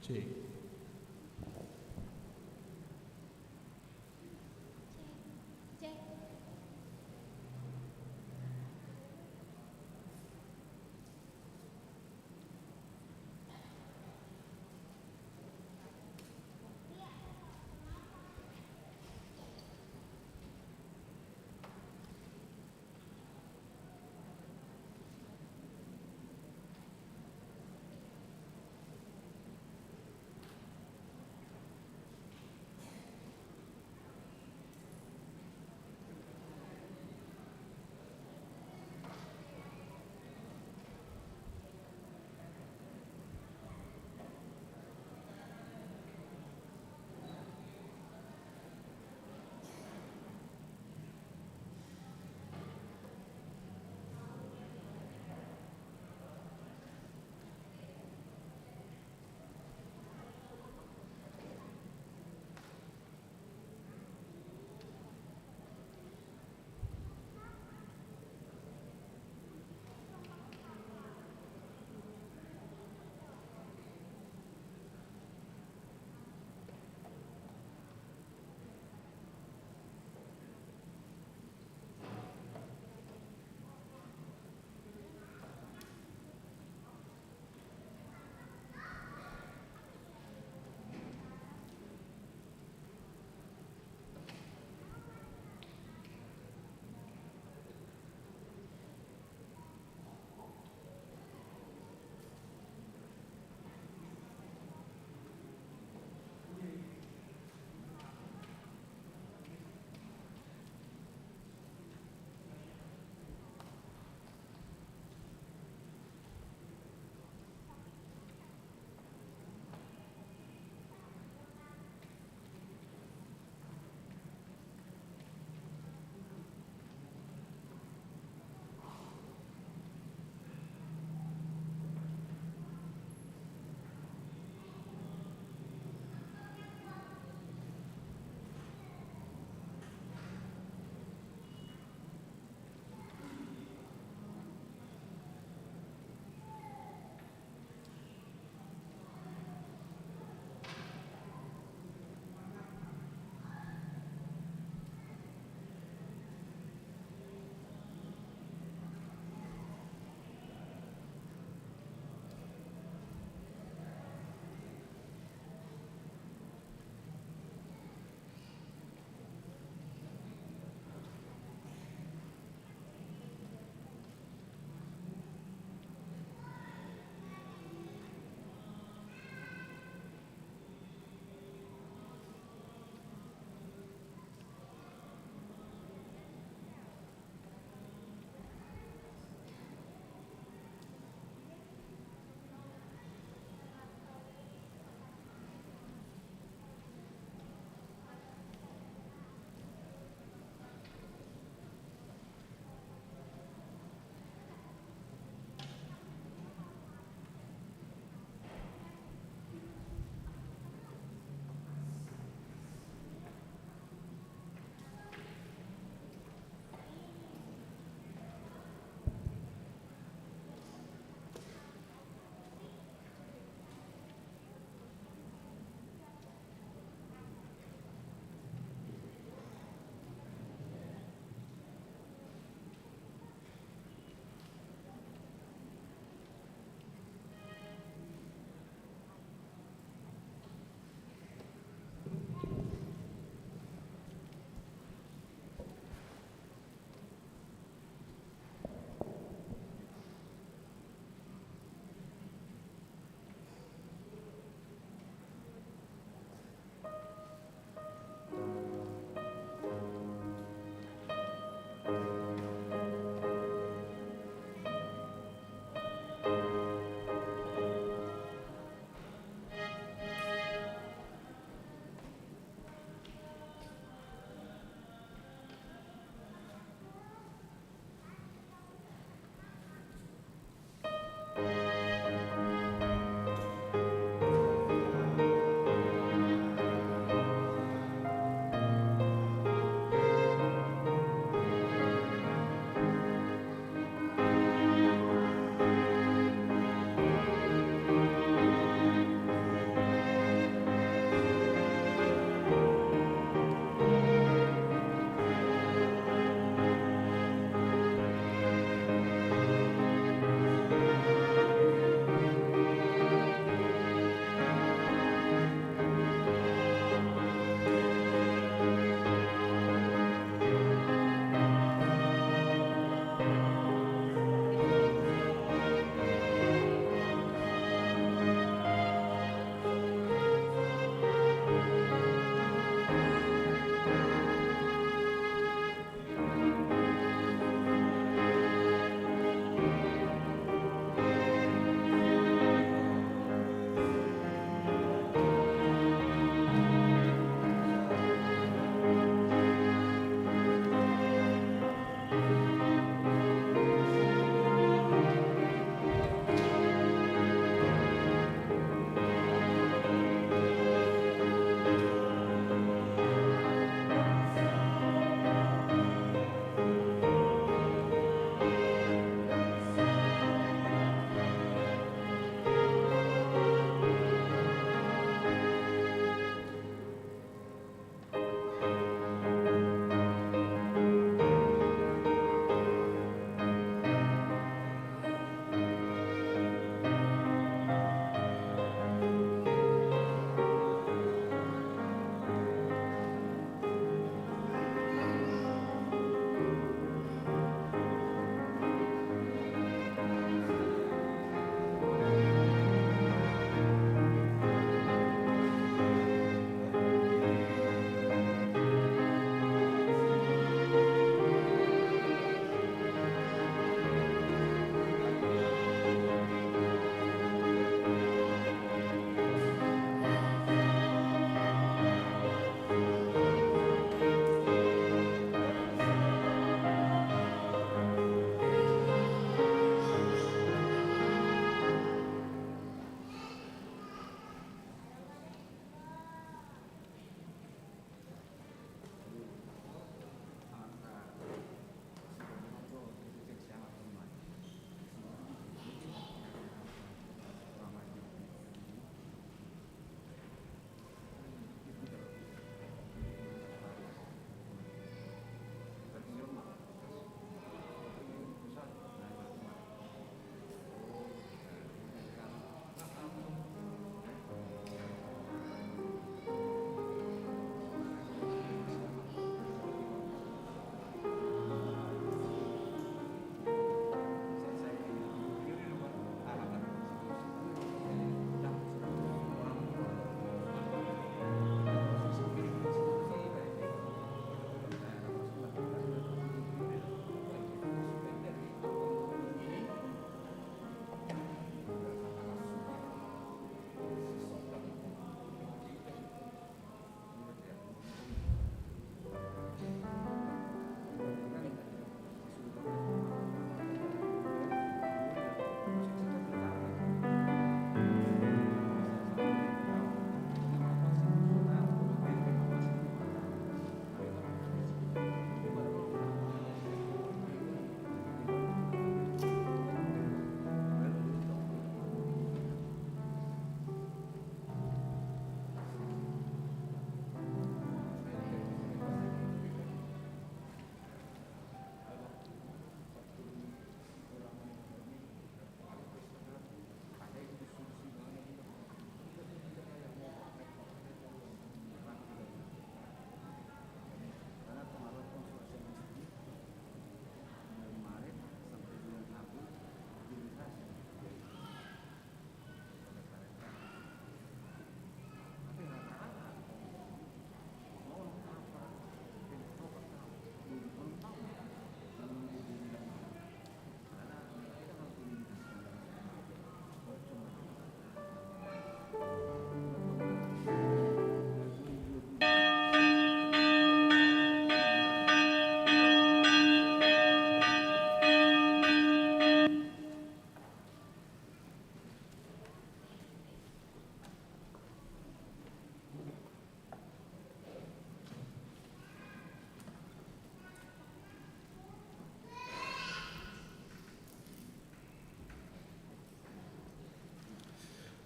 Cek. Cek.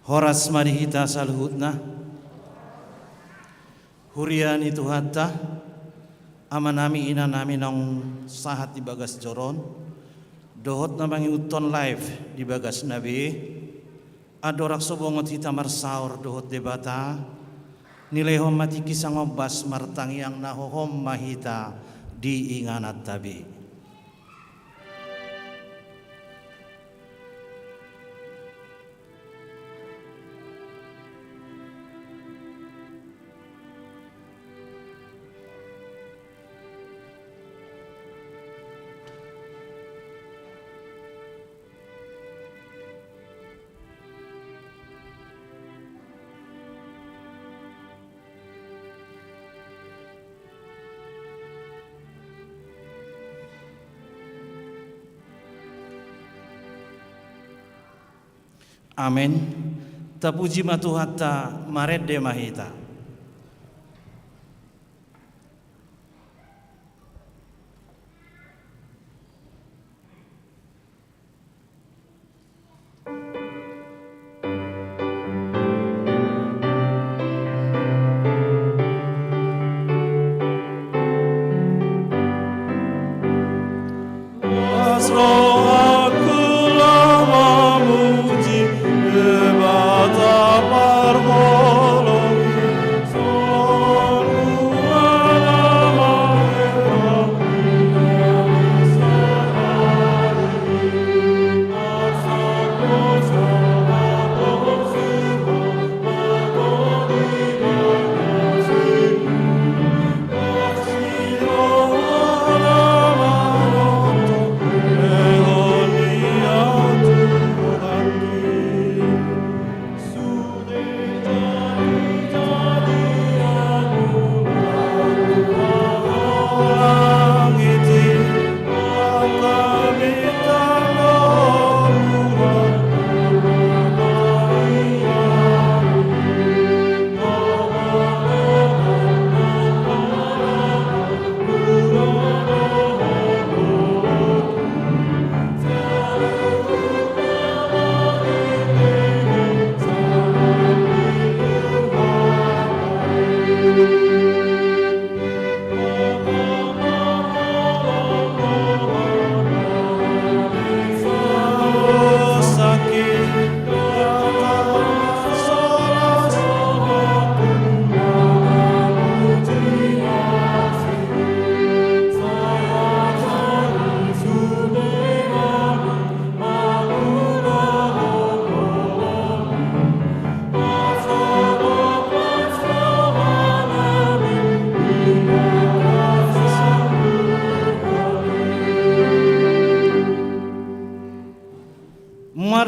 Horas marihita saluhutna. Hurian itu hatta amanami ina nami nang sahat di bagas joron. Dohot namangi uton live di bagas nabi. Adorak sobongot hita marsaur dohot debata. Nilai hom mati kisah ngobas martang yang nahohom mahita di inganat tabi. Amin. Tapuji matuhatta maredde mahita.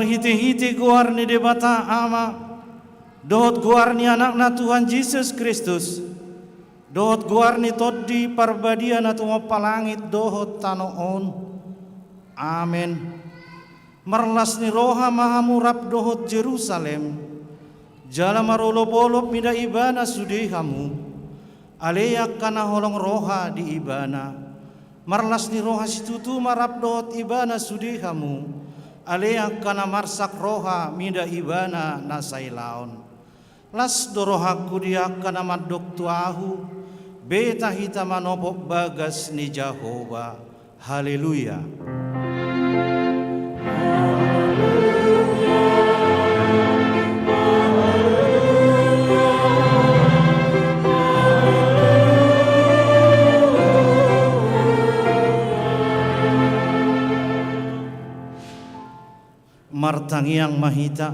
Hiti-hiti guarni debata ama dohot guarni anakna Tuhan Yesus Kristus dohot guarni toddi parbadian atu ngopalangit dohot tanoon. Amin. Marlas ni roha mahamurap dohot Jerusalem jala marolop-olop mida ibana sudehamu aleyak kana holong roha di ibana marlas ni roha situtu marap dohot ibana sudehamu aleak kana marsak roha mida ibana nasailaon las dorohaku dia kana madok tuahu beta hita manopok bagas ni Jehova. Haleluya. Martangiang mahita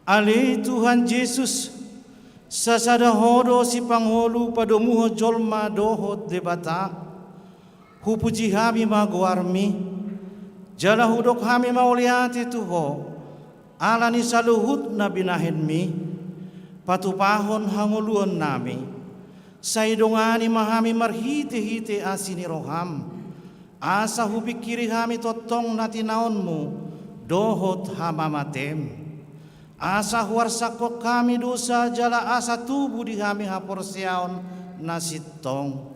ali Tuhan Yesus sasada hodo si pangholu padomuho jolma dohot debata hupuji hami maguarmi jala hudok hami mauliati tuho alani saluhut na binahenmi patupahon hanguluan nami saidongani mahami marhite-hite asini roham asa hupikiri hami totong natinaonmu dohot hamamatem asa huarsakok kami dosa jala asa tubuh di kami haporsiaon nasitong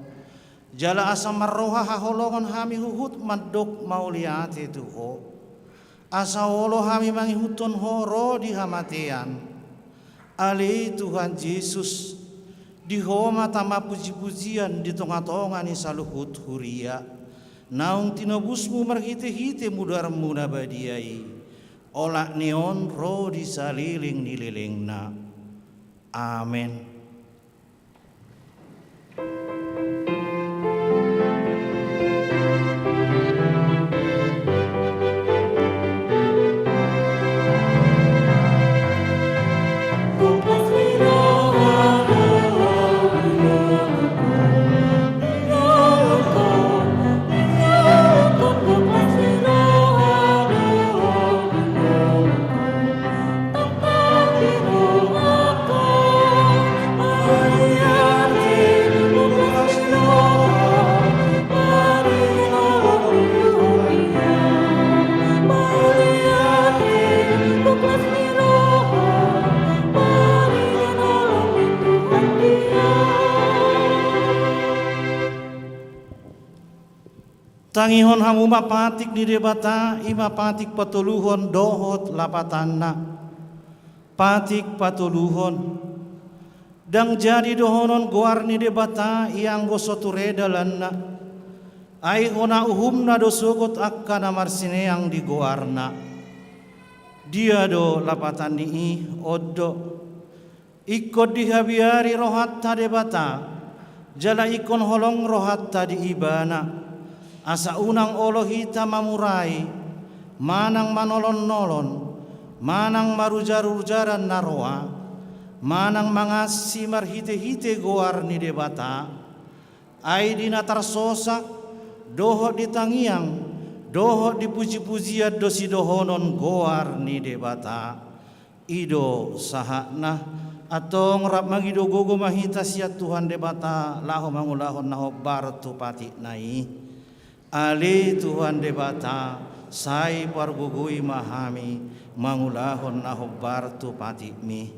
jala asa marroha haholongon kami huhut madok mauliati tuho asawolo hami mangihuton horo di hamatean. Ali Tuhan Yesus dihoma tama puji-pujian di tengah-tengah ni saluhut huria. Naung tinobusmu marhite-hite mudarmu nabadiai. Olak neon ro di saliling nililingna. Amin. Tangihon hamu mapatik di debata ima patik patuluhon dohot lapatanna patik patuluhon dang jadi dohonon goar ni debata yang gosoture dalanna ai hona uhumna dosugot akkana marsine yang di goarna dia do lapatan ni oddo ikut dihabiari rohatta debata jala ikon holong rohatta di ibana. Asa unang olohita mamurai, manang manolon-nolon, manang marujar-ujaran naroa, manang mangasi marhite-hite goar ni debata, ai dina tarsosa, doho ditangiang, doho dipuji-pujian dosi dohonon goar ni debata, ido sahakna, atong rap magido gogo mahita siat Tuhan debata, laho mangulahon naho bartu pati nai. Ali Tuhan debata sai pargugui mahami mangulahon na hobbar tu patimi.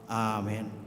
Amen.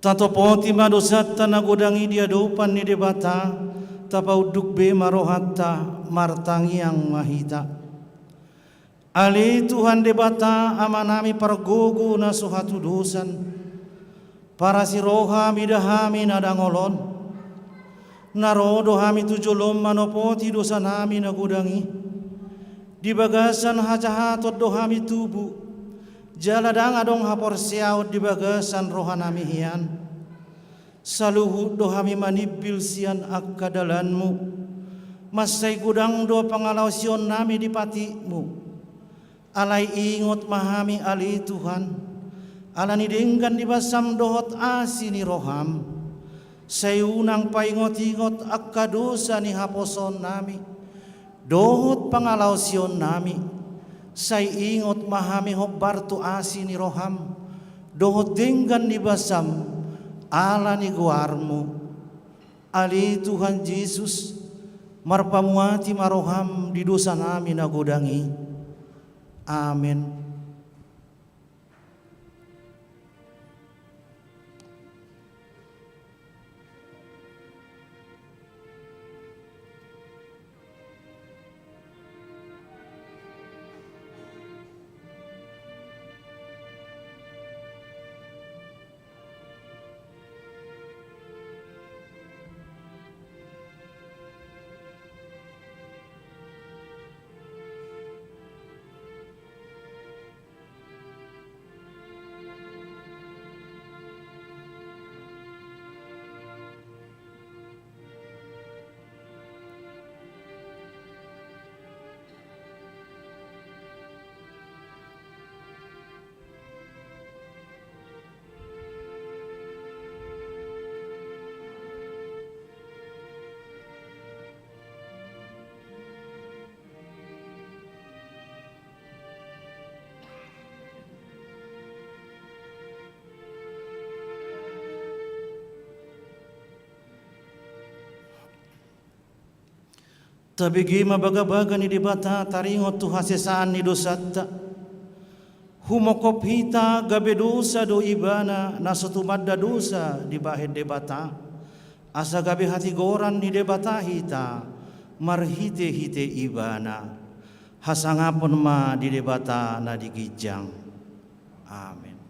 Tato poti madosata nagodangi dia dopan ni debata tapauduk be marohatta martangiang mahita. Ali Tuhan debata amanami pargogo na suhatu dosan para siroha midahami nadangolon narodo hami tujolom manopoti dosa nami nagodangi di bagasan hajahatot dohami tubuh, jaladang adong hapor siaut di bagasan rohanami hian, saluhu dohami manibil sian akadalanmu, masai gudang do pangalau sion nami di patimu, alai ingot mahami ali Tuhan, alani denggan di basam dohot asini roham, sayunang paingot-ingot akadosa ni haposon nami, dohot pangalau sion nami, say ingot mahami hobbartu asini roham, dohot denggan di basam alani guarmu, ali Tuhan Yesus, marpamuati maroham di dosa nami nagodangi. Amin. Tabigi mabaga-baga ni dibata taringot tu hasesaan ni dosata. Humokop hita gabe dosa do ibana nasutumadda dosa di bahed debata. Asa gabe hati goran ni debata hita marhite-hite ibana. Hasangapon ma di debata na digijang. Amin.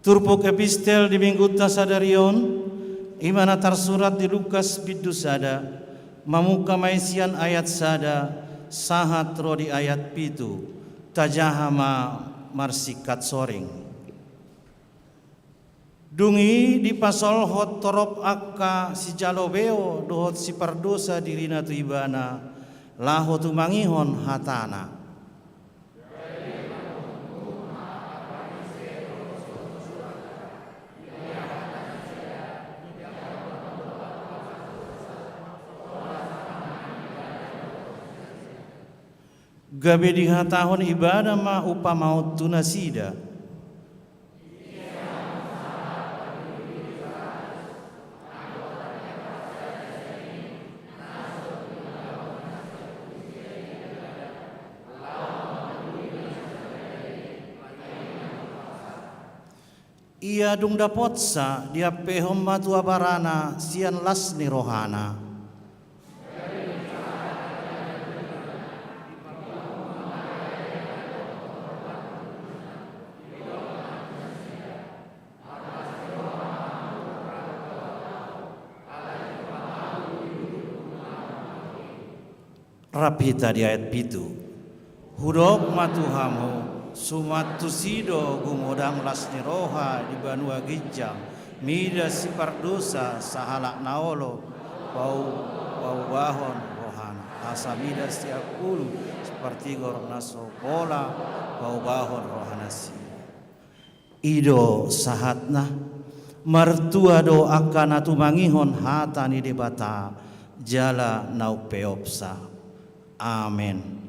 Turpuk epistel di minggu tasadarion imana tersurat di Lukas bidusada mamuka maisian ayat sada sahat rodi ayat pitu tajahama marsikat soring dungi di pasol hot torop akka si jalobeo dohot si pardosa dirina tu ibana laho tu mangihon hatana gabe diha tahun ibadah ma upamaut tunasida. Ia dung dapotsa dia pehom matua barana sian lasni rohana. Rapita di ayat pitu. Hudok matuhamu sumat tusido gumodang lasni roha di banua gijang mida si pardosa sahalak naolo bau bahon rohana asa mida si akulu seperti gor naso pola bau bahon rohana si ido sahatna martua do akan atu mangihon hatani debata jala nau peopsa. Amin.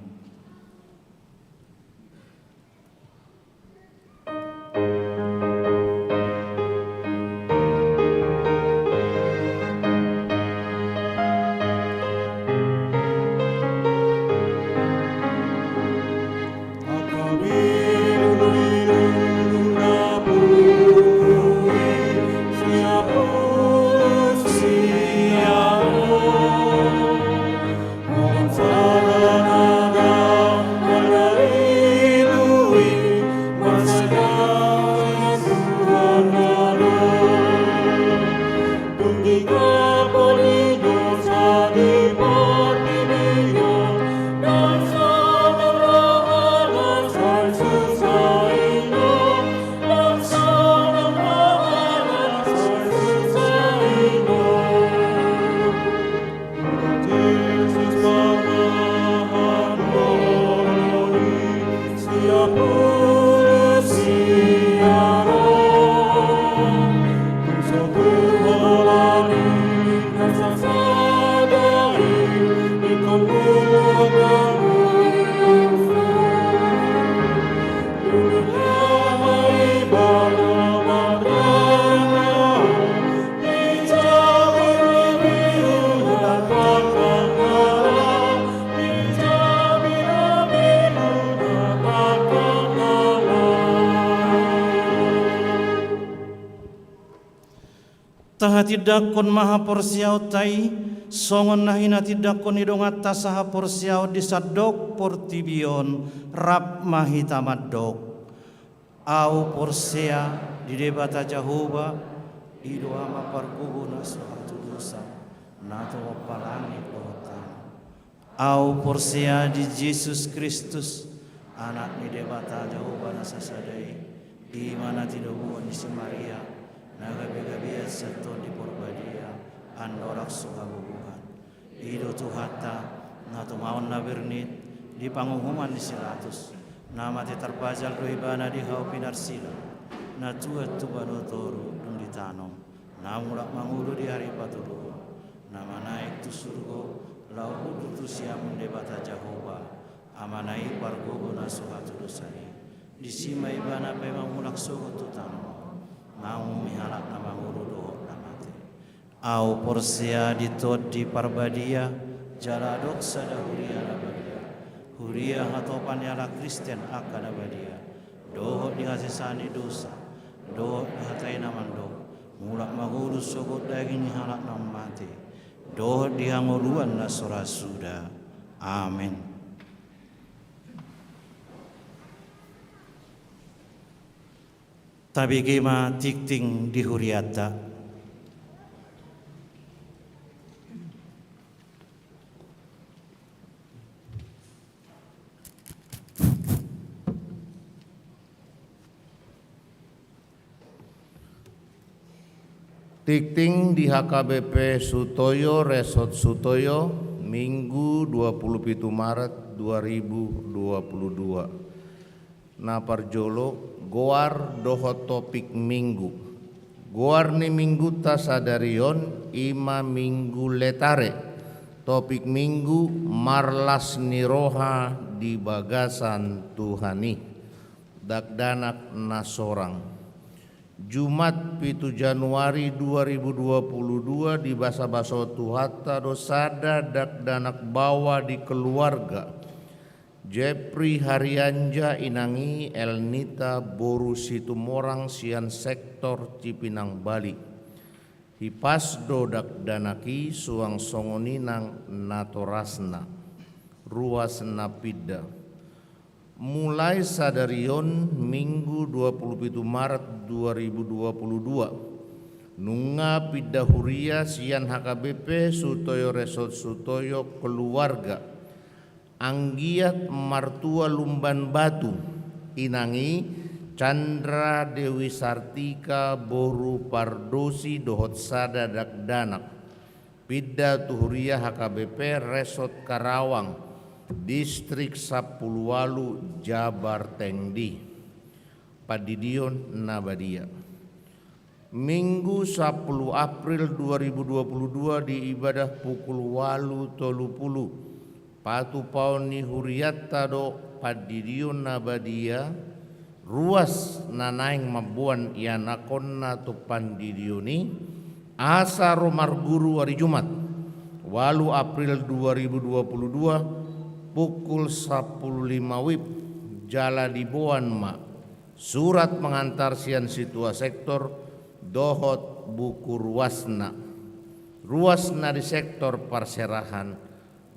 Tidak kon maha porsiau tai songon nahina tidak kon idongat tasaha porsiau disadok portibion rap mahita madok au porsia di debata Jahoba ido ama parkuguna suatu dosa nato palangi pohon au porsia di Yesus Kristus anak di debata Jahoba nasasadai di mana tidak buan di Maria naga bega seton di porbadia andorak suhabubuhan ido tuhata natu maon nabernit di pangumuman di silatus nama te terpajal roibana di hau pinarsila natua tubano toru dung ditanom namulak mangulu di hari patulu nama naik tu surgo lau hudu tu siamun debata Jahoba amanai pargogo nasuhatu dosai di sima ibana pemang mulak sogo tu tanom mau mihalak nama mulu doh namate au porsia ditot di parbadia jala doksa da huria nabadia huria hatopan yala Kristen akan nabadia doh dihasisani dosa doh dihatai namando mulak magulu sogot daging mihalak namate doh dihangoluan nasora suda. Amin. Tabi kema tikting di huriata tikting di HKBP Sutoyo Resort Sutoyo Minggu 27 Maret 2022 Naparjolo goar doho topik minggu goar ni minggu tasadarion ima minggu letare topik minggu marlas niroha di bagasan Tuhani dakdanak nasorang Jumat 7 Januari 2022 di basa-baso tuhata dosada dakdanak bawa di keluarga Jepri Haryanja inangi Elnita Boru Situmorang sian sektor Cipinang Bali hipas dodak danaki suang songoninang natorasna ruas napida mulai sadarion Minggu 27 Maret 2022 nunga pida huria sian HKBP Sutoyo Resort Sutoyo keluarga Anggiat Martua Lumban Batu inangi Chandra Dewi Sartika Boru Pardosi Dohot Sada Dakdanak Pida Tuhuria HKBP Resort Karawang Distrik Sapuluwalu Jabar Tengdi Padidion Nabadia Minggu 10 April 2022 di ibadah pukul 8.30 Patu pauni huriatta do padidion nabadia ruas nanaing mabuan ianakonna tu pandidioni asa romar guru hari Jumat 8 April 2022 pukul 10.05 WIB jala di Boan ma surat mengantar sian situa sektor dohot buku ruasna di sektor Parserahan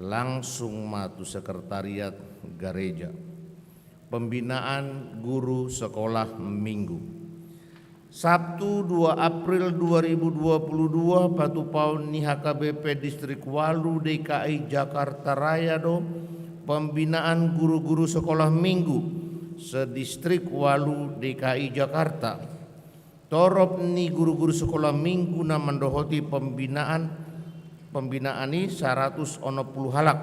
langsung matu sekretariat gereja pembinaan guru sekolah minggu Sabtu 2 April 2022 patu paun ni HKBP Distrik Walu DKI Jakarta Raya do pembinaan guru-guru sekolah minggu sedistrik Walu DKI Jakarta torop ni guru-guru sekolah minggu na mendohoti pembinaan ini 110 halak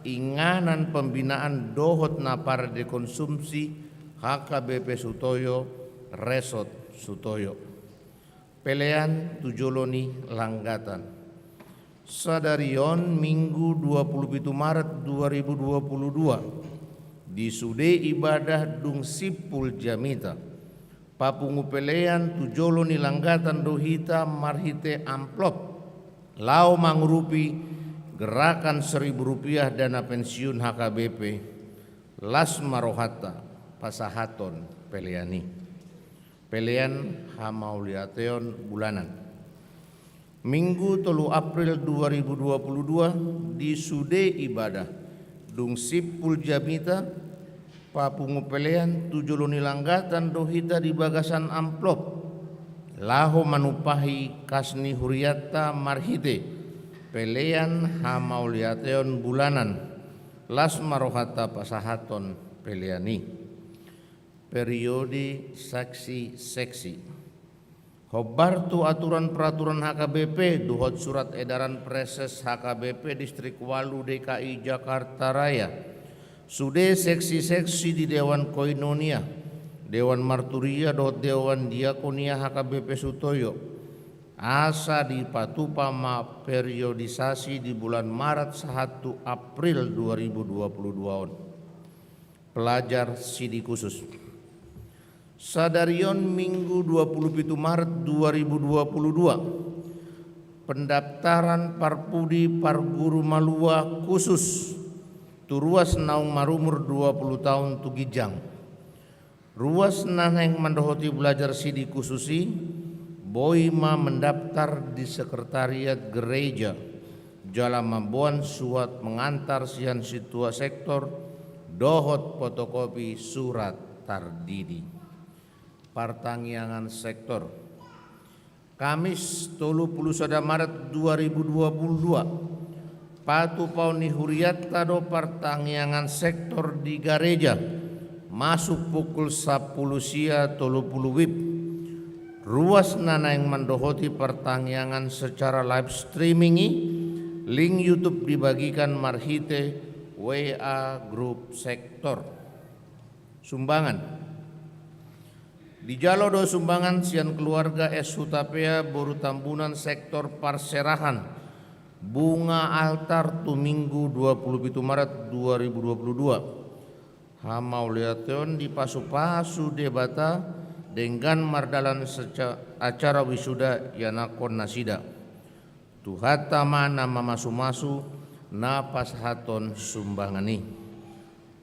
inganan pembinaan dohot na para dekonsumsi HKBP Sutoyo Resort Sutoyo pelean tujoloni langgatan sadarion Minggu 27 Maret 2022 di sude ibadah Dung Sipul Jamita papungu pelean tujoloni langgatan dohita marhite amplop lau mangrupi gerakan Rp1.000 dana pensiun HKBP Las Marohata Pasahaton Peleani Pelean Hamauliateon bulanan Minggu 3 April 2022 di sude ibadah Dung Sipul Jamita papungu pelean tujuluni langgatan dohita di bagasan amplop Laho manupahi kasni huriatta marhite pelean hamauliateon bulanan Las Marohata Pasahaton Peleani periode saksi seksi Hobartu aturan peraturan HKBP duhot surat edaran preses HKBP Distrik Walu DKI Jakarta Raya sude seksi-seksi di Dewan Koinonia Dewan Marturia dot Dewan Diakonia HKBP Sutoyo asa di patupama periodisasi di bulan Maret 1 April 2022 pelajar sidi khusus sadarion Minggu 27 Maret 2022 pendaftaran parpudi parguru malua khusus turuas naung marumur 20 tahun tugijang ruas naneng mendohoti belajar sidi khususi boima mendaftar di sekretariat gereja Jala Mambuan suat mengantar sian situa sektor dohot fotokopi surat tardidi Partangiangan sektor Kamis 31 Maret 2022 patu pauni huriatta do partangiangan sektor di gereja masuk pukul 10 sia 30 WIB ruas nana yang mendohoti pertangyangan secara live streaming link YouTube dibagikan marhite WA grup sektor sumbangan di jalo do sumbangan sian keluarga S Hutapea Boru Tambunan sektor Parserahan bunga altar tu Minggu 27 Maret 2022 Hamauliation di pasu-pasu debata dengan mardalan acara wisuda yanakon nasida. Tuhata mana mamasu-masu na pashaton sumbangani.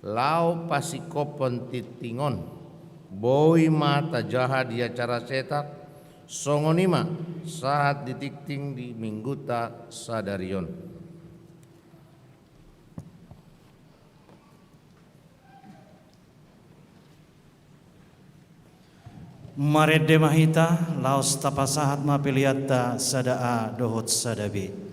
Lau pasikopon titingon. Boi mata jahat di acara cetak. Songonima saat ditikting di mingguta sadarion. Marede mahita laos tapasahat mapiliatta sadaa dohot sadabi.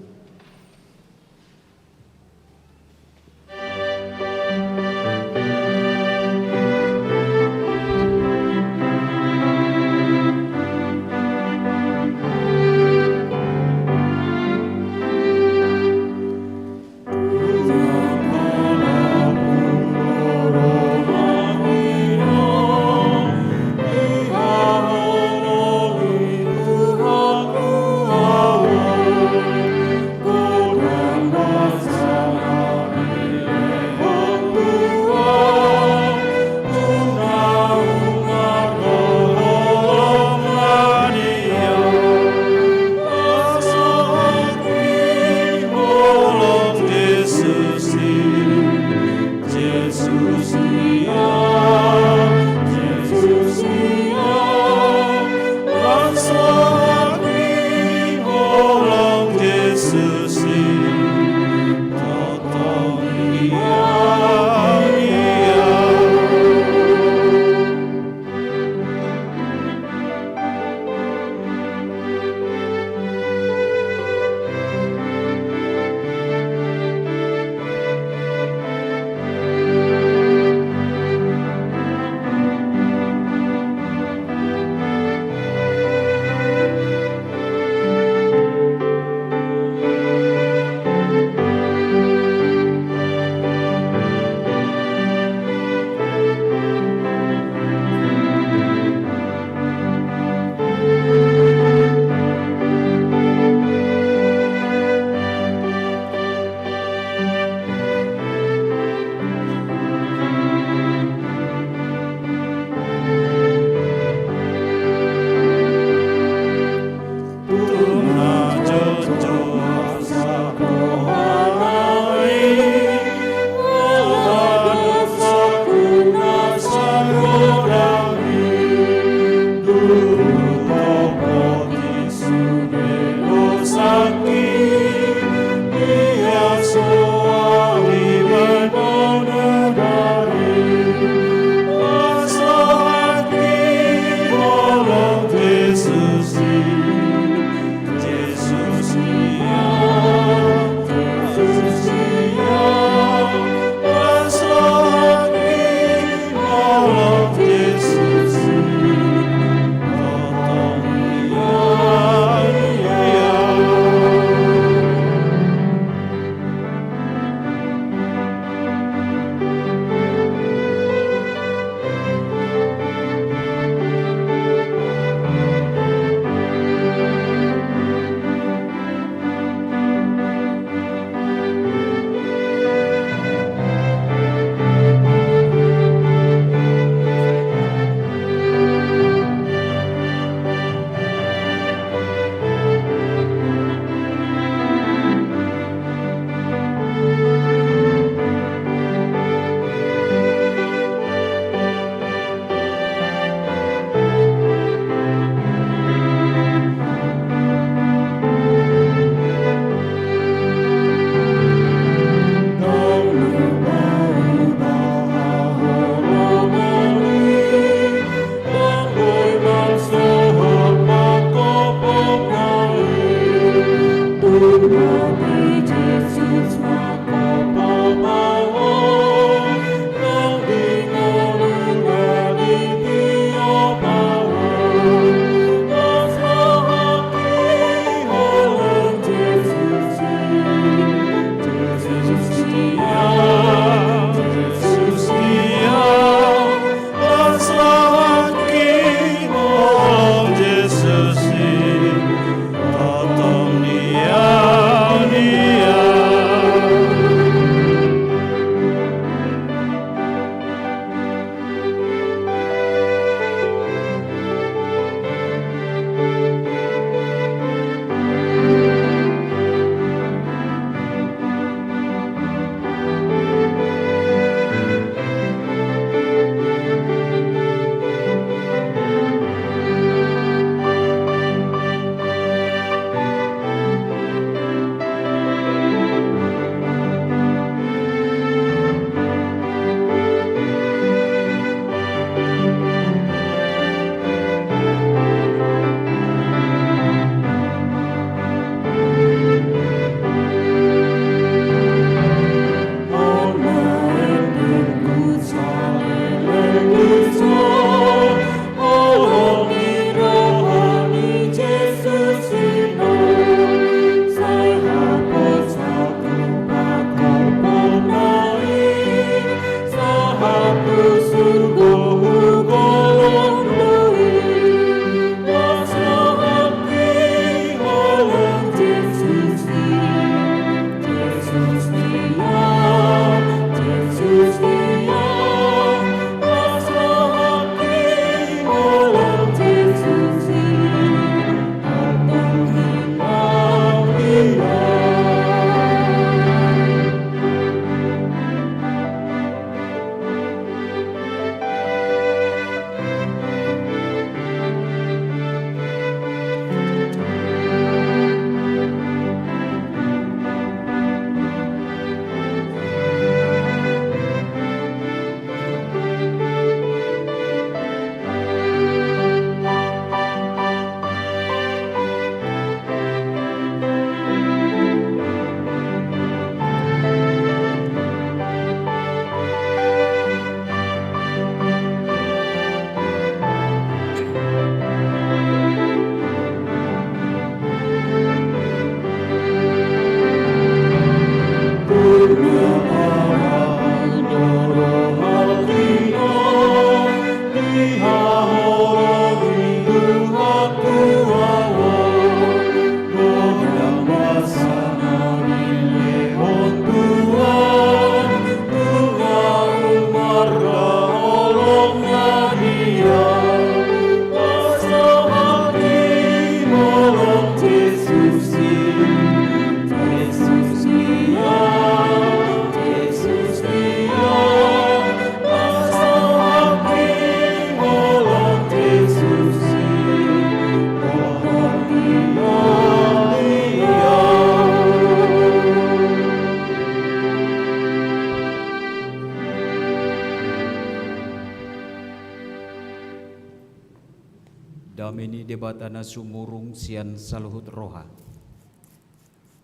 ni debatana sumurung sian saluhut roha.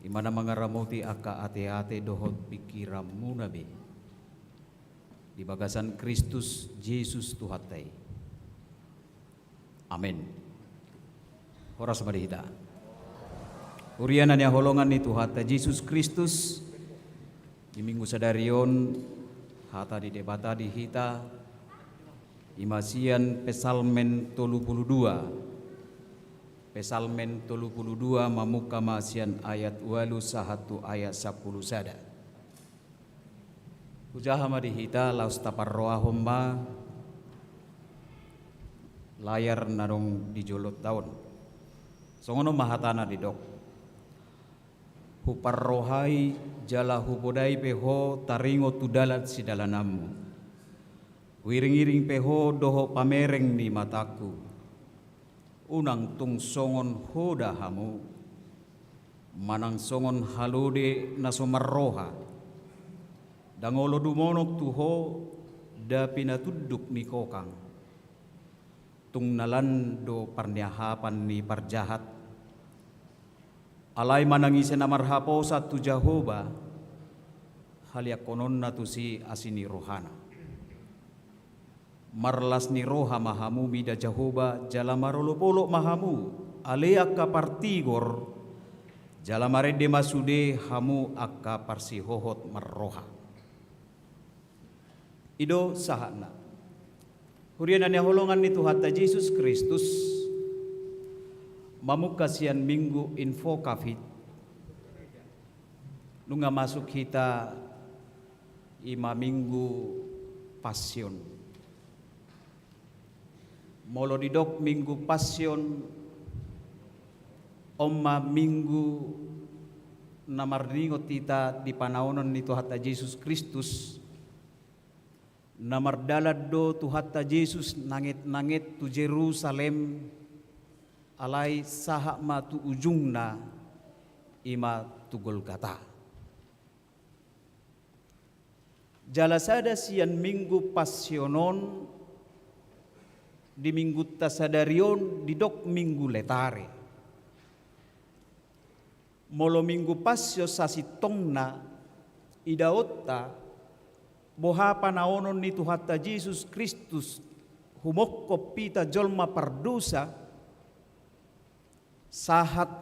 Imana mangaramuti aka ate-ate dohot pikirammu nabi. Di bagasan Kristus Yesus Tuhatai. Amin. Horas marihita. Urianan ya holongan ni Tuhata Yesus Kristus. Di minggu sadarion hata di debata di hita imasian pesalmen 32. Pesalmen 32 mamuka masian ayat walu sahatu ayat 10 sada. Ujaha madihita laus tapar roa homba layar narong dijolot daun. Songono mahatana didok. Hupar rohai jala hubodai peho taringo tudalat si dalanamu. Wiring-iring peho doho pamereng ni mataku. Unang tung songon hoda hamu. Manang songon halode nasomar roha. Dangolo dumonok tuho da pinatuduk ni kokang. Tung nalando parniahapan ni parjahat. Alay manangisen amarhapo sa tu Jehovah. Haliakonon na tu si asini rohana. Marlas ni roha mahamu mida Jehovah jalamarolopolo mahamu. Alea kapartigor jalamarede masude hamu akka parsihohot marroha. Ido sahana. Hurianan ya holongan ni Tuhata Yesus Kristus mamukasian minggu info kafit. Nunga masuk kita ima minggu passion. Molo didok minggu passion omma minggu namardingot kita di panaunon ni Tuhata Yesus Kristus. Namardalad do Tuhata Yesus nangit-nangit tu Jerusalem alai saha ma tu ujungna ima tu Golgata. Jalasada sian minggu pasionon di minggu tasadarion didok minggu letare. Molo minggu pasio sasitongna idaotta boha panaonon ni Tuhata Yesus Kristus humokko pita jolma pardusa sahat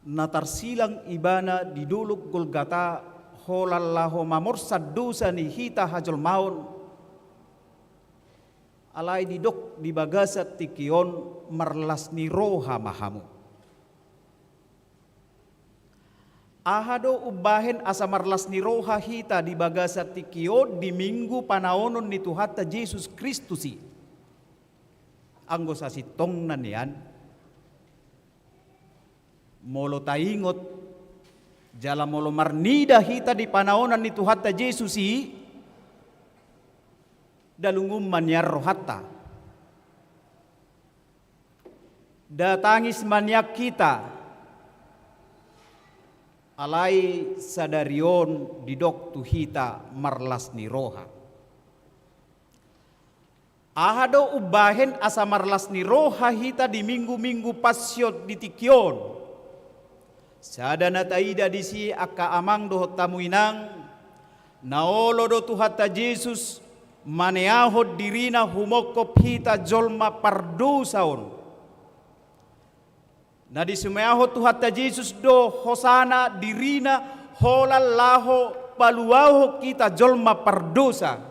natarsilang ibana di duluk Golgata holallahu mamorsad dosa ni hita hajol maun alai didok di bagasat tikion marlas ni roha mahamu. Ahado ubahen asa marlas ni roha hita di bagasat tikio di minggu panaonon ni Tuhata Yesus Kristusi. Anggo sa sitong na niyan. Molo taingot jala molo marnida hita di panaonan ni Tuhata Yesusi. Dalungum manyar rohata. Datangis manyak kita. Alai sadarion didok tu hita marlas ni roha. Ahado ubahen asa marlas ni roha hita di minggu-minggu pasyot di tikyon. Sada nataida di si akka amang dohot tamuinang. Naolo do Tuhata Yesus maneahod dirina humokop hita jolma pardusaon. Na di sumayahot Tuhata Yesus do hosana dirina holalaho paluaho kita jolma pardosa.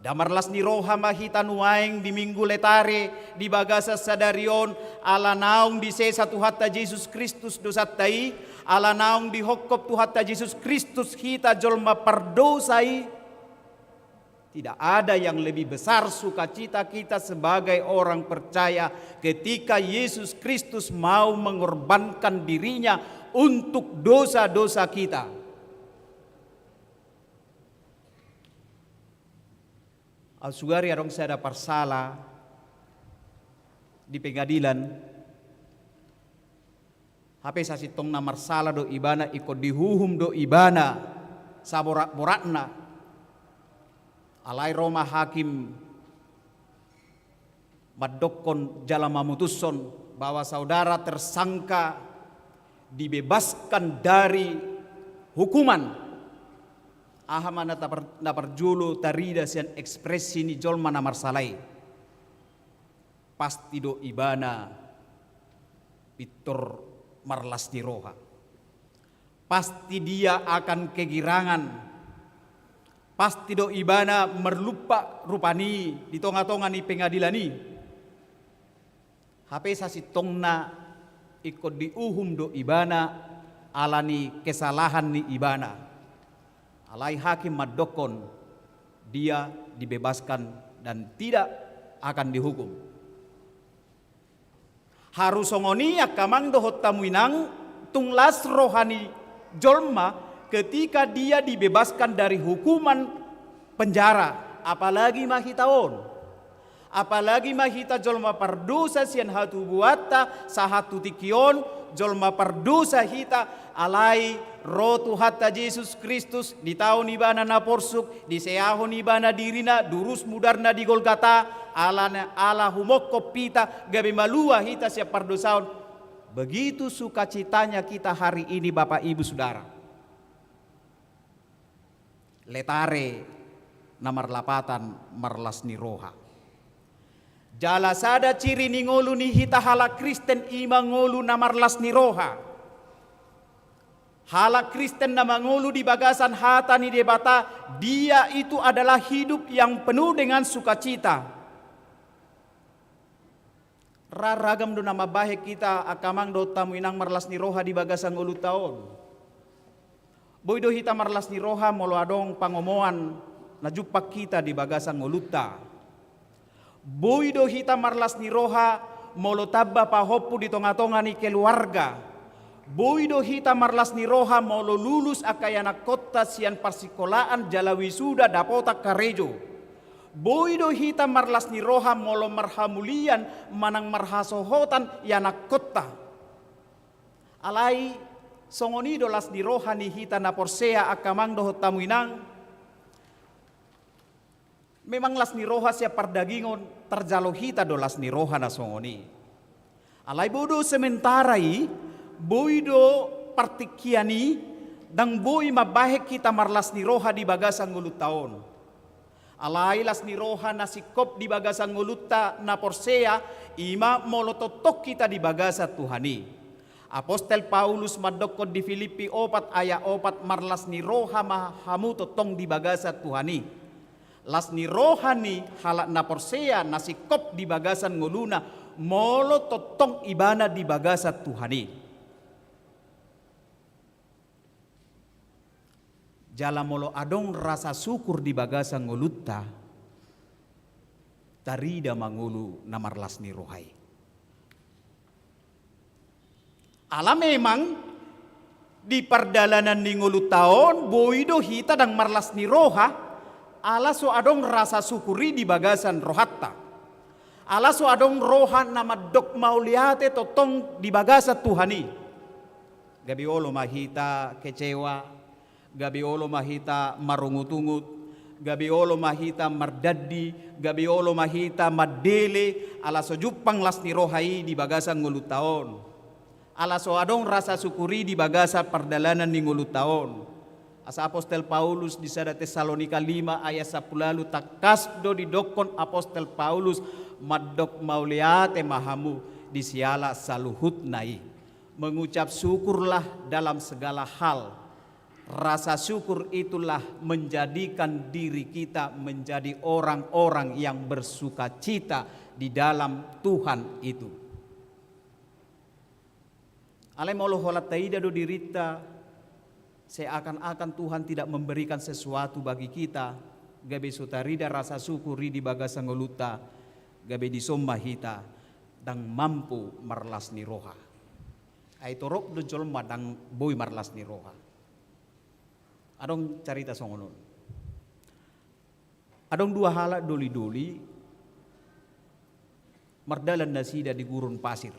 Damarlas ni roha mahita nuaeng di minggu letare di bagasa sadarion ala naung di sesa Tuhata Yesus Kristus dosatai ala naung di hokop Tuhata Yesus Kristus hita jolma pardosai. Tidak ada yang lebih besar sukacita kita sebagai orang percaya ketika Yesus Kristus mau mengorbankan dirinya untuk dosa-dosa kita. Al-sugari arong saya ada parsala di pengadilan. HP sasitong na marsala do ibana ikut dihuhum do ibana saborak-borakna. Alai Roma hakim madokon jala mamutuson bahwa saudara tersangka dibebaskan dari hukuman. Ahamana na parjulu tarida sian ekspresi ni jolma na marsalai. Pasti do ibana pitor marlas di roha. Pasti dia akan kegirangan. Pasti do ibana merlupa rupani di tonga-tonga ni pengadilan ni. HP sasi tongna ikut diuhum do ibana alani kesalahan ni ibana. Alai hakim madokon dia dibebaskan dan tidak akan dihukum. Harus songoni akamang dohot tamuinang tunglas rohani jolma ketika dia dibebaskan dari hukuman penjara, apalagi mahitaon. Apalagi mahita jolma pardosa sian hatu buata sahatu tikion jolma pardosa hita alai rotu hatta Yesus Kristus di tahun ibana na porsuk di seahon ibana dirina durus mudarna di Golgata ala humokko pita gabe malua hita siap pardosaon. Begitu sukacitanya kita hari ini Bapak Ibu Saudara. Letare namar lapatan marlas ni roha. Jala sada ciri ni ngolu ni hita hala Kristen ima ngolu na marlas ni roha. Hala Kristen na mangolu di bagasan hata ni debata, dia itu adalah hidup yang penuh dengan sukacita. Raragam do nama bahe kita akamang do tamu inang marlas ni roha di bagasan ngolu taon. Boy do hita marlas ni roha molo adong pangomoan na jupak kita di bagasan ngoluta. Boy do hita marlas ni roha molo tabba pahopu di tonga-tonga ni keluarga. Boy do hita marlas ni roha molo lulus akayana kota sian parsikolaan jala wisuda dapota karejo. Boy do hita marlas ni roha molo marhamulian manang marhasohotan yana kota. Alai songoni do las ni roha ni hita na porsea akamang do tamuinang. Memang las ni roha siya pardagingon terjalo hita do las ni roha na songoni. Alai bodo sementarai boido partikiani dang boy mabahek kita marlas ni roha di bagasan ngulut taon. Alai las ni roha na sikop di bagasan nguluta na porsea ima molototok kita di bagasa Tuhani. Apostel Paulus madokod di Filipi 4 ayat 4 marlas ni roha mahamu totong di bagasa Tuhani. Las ni rohani halak na porsea nasikop di bagasan nguluna molo totong ibana di bagasa Tuhani. Jala molo adong rasa syukur di bagasan ngulutta tarida mangulu namarlas ni rohai. Ala memang di perdalanan ni ngulutaon boido hita dang marlas ni roha. Ala so adong rasa syukuri di bagasan rohatta. Ala so adong rohan nama dok mauliate totong di bagasa Tuhani. Gabi olo mahita kecewa, gabi olo mahita marungut-ungut, gabi olo mahita mardaddi, gabi olo mahita madele, ala so jupang las ni rohai di bagasan ngulutaon. Ala so adong rasa syukuri di bagasa perdalanan ni ngulutaon. Asa Apostel Paulus di sada Tesalonika 5 ayat 10 takas do didokon Apostel Paulus madok mauliate mahamu di siala saluhut nai. Mengucap syukurlah dalam segala hal. Rasa syukur itulah menjadikan diri kita menjadi orang-orang yang bersukacita di dalam Tuhan itu. Ale molo holat taida do dirita seakan-akan Tuhan tidak memberikan sesuatu bagi kita. Gabe sutarida rasa syukuri di bagasan ngoluta. Gabe disomma hita dang mampu marlas ni roha. Ay torok do jolma dang boy marlas ni roha. Adong carita songonon. Adong dua hala doli-doli mardalan nasida di gurun pasir.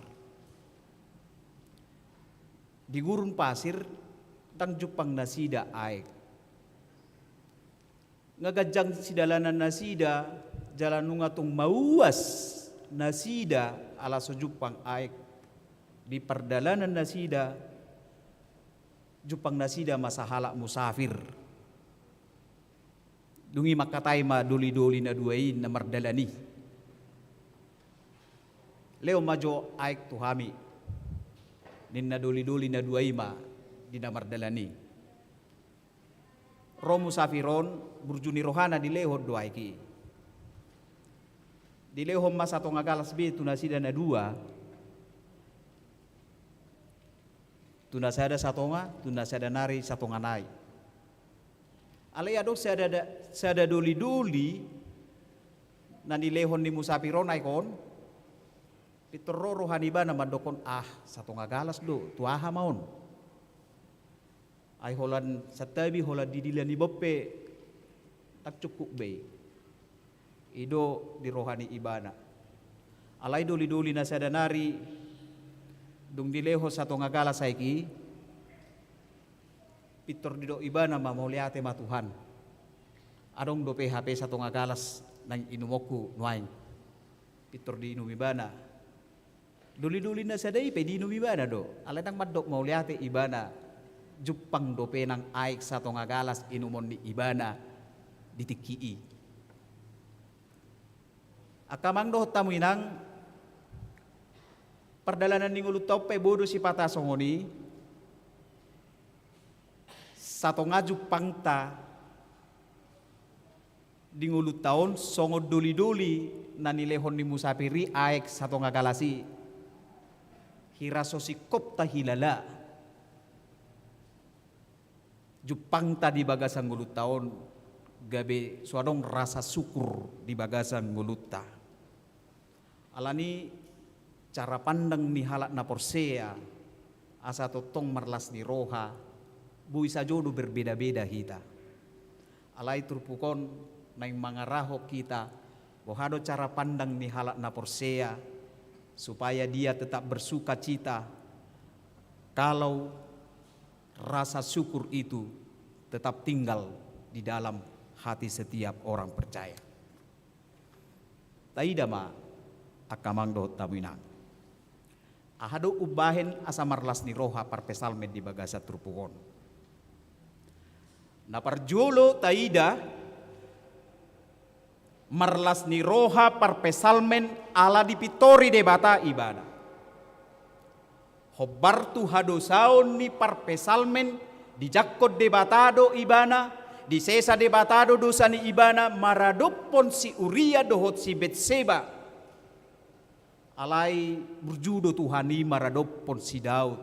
Di gurun pasir tang jupang nasida aek. Ngagajang sidalanan nasida jalan nunga tung mauas nasida ala sojupang aik di perdalanan nasida jupang nasida masahala musafir dungi makatai ma doli-doli na duain na mardalani leo majo aik tuhami ninna doli-doli na duai ma di na mardalani ro musafiron burjuni rohana di leho duaiki di lehom mas atau ngagalas be tunasida na dua tunasada satonga tunasada nari satonga nai alai adok sada doli-doli na di lehon di musafiron aikon pitoro rohaniba na mandokon satonga galas do tuaha maun ay holan satabi holan didilan ni boppe tak cukup be ido di rohani ibana alai doli-doli na sadanari dung dileho satu ngagala saiki pitor dido ibana mamoliate ma Tuhan adong do PHP satu ngagalas nang inumoku nuain pitor di inum ibana doli-doli na sadai pe di inum ibana do alai nang madok mauliate ibana jupang do pe nang aik satu ngagalas inumon di ibana ditikii akamang doh tamu inang perdalanan ninggulu tope bodo si patah songoni satu ngaju pangta dingulu tahun songo doli-doli nani lehon ni musafiri aek satu ngagalasi hirasosi kopta hilala jupangta di bagasan ngulu tahun gabe suadong rasa syukur di bagasan nguluta alani cara pandang ni halak na porsea asa totong marlas ni roha buisa jodo berbeda-beda hita alai turpukon naing mangaraho kita bohado cara pandang ni halak na porsea supaya dia tetap bersuka cita kalau rasa syukur itu tetap tinggal di dalam hati setiap orang percaya taidama akamang do taminang ahado ubahen asa marlas ni roha parpesalmen di bagasa turpukon na parjolo taida marlas ni roha parpesalmen ala dipitori de bata ibana hobartu hado saon ni parpesalmen di jakkod de batado ibana di sesa de batado dosa ni ibana maradopon si Uria dohot si Betseba alai berjudo Tuhani maradopon si Daud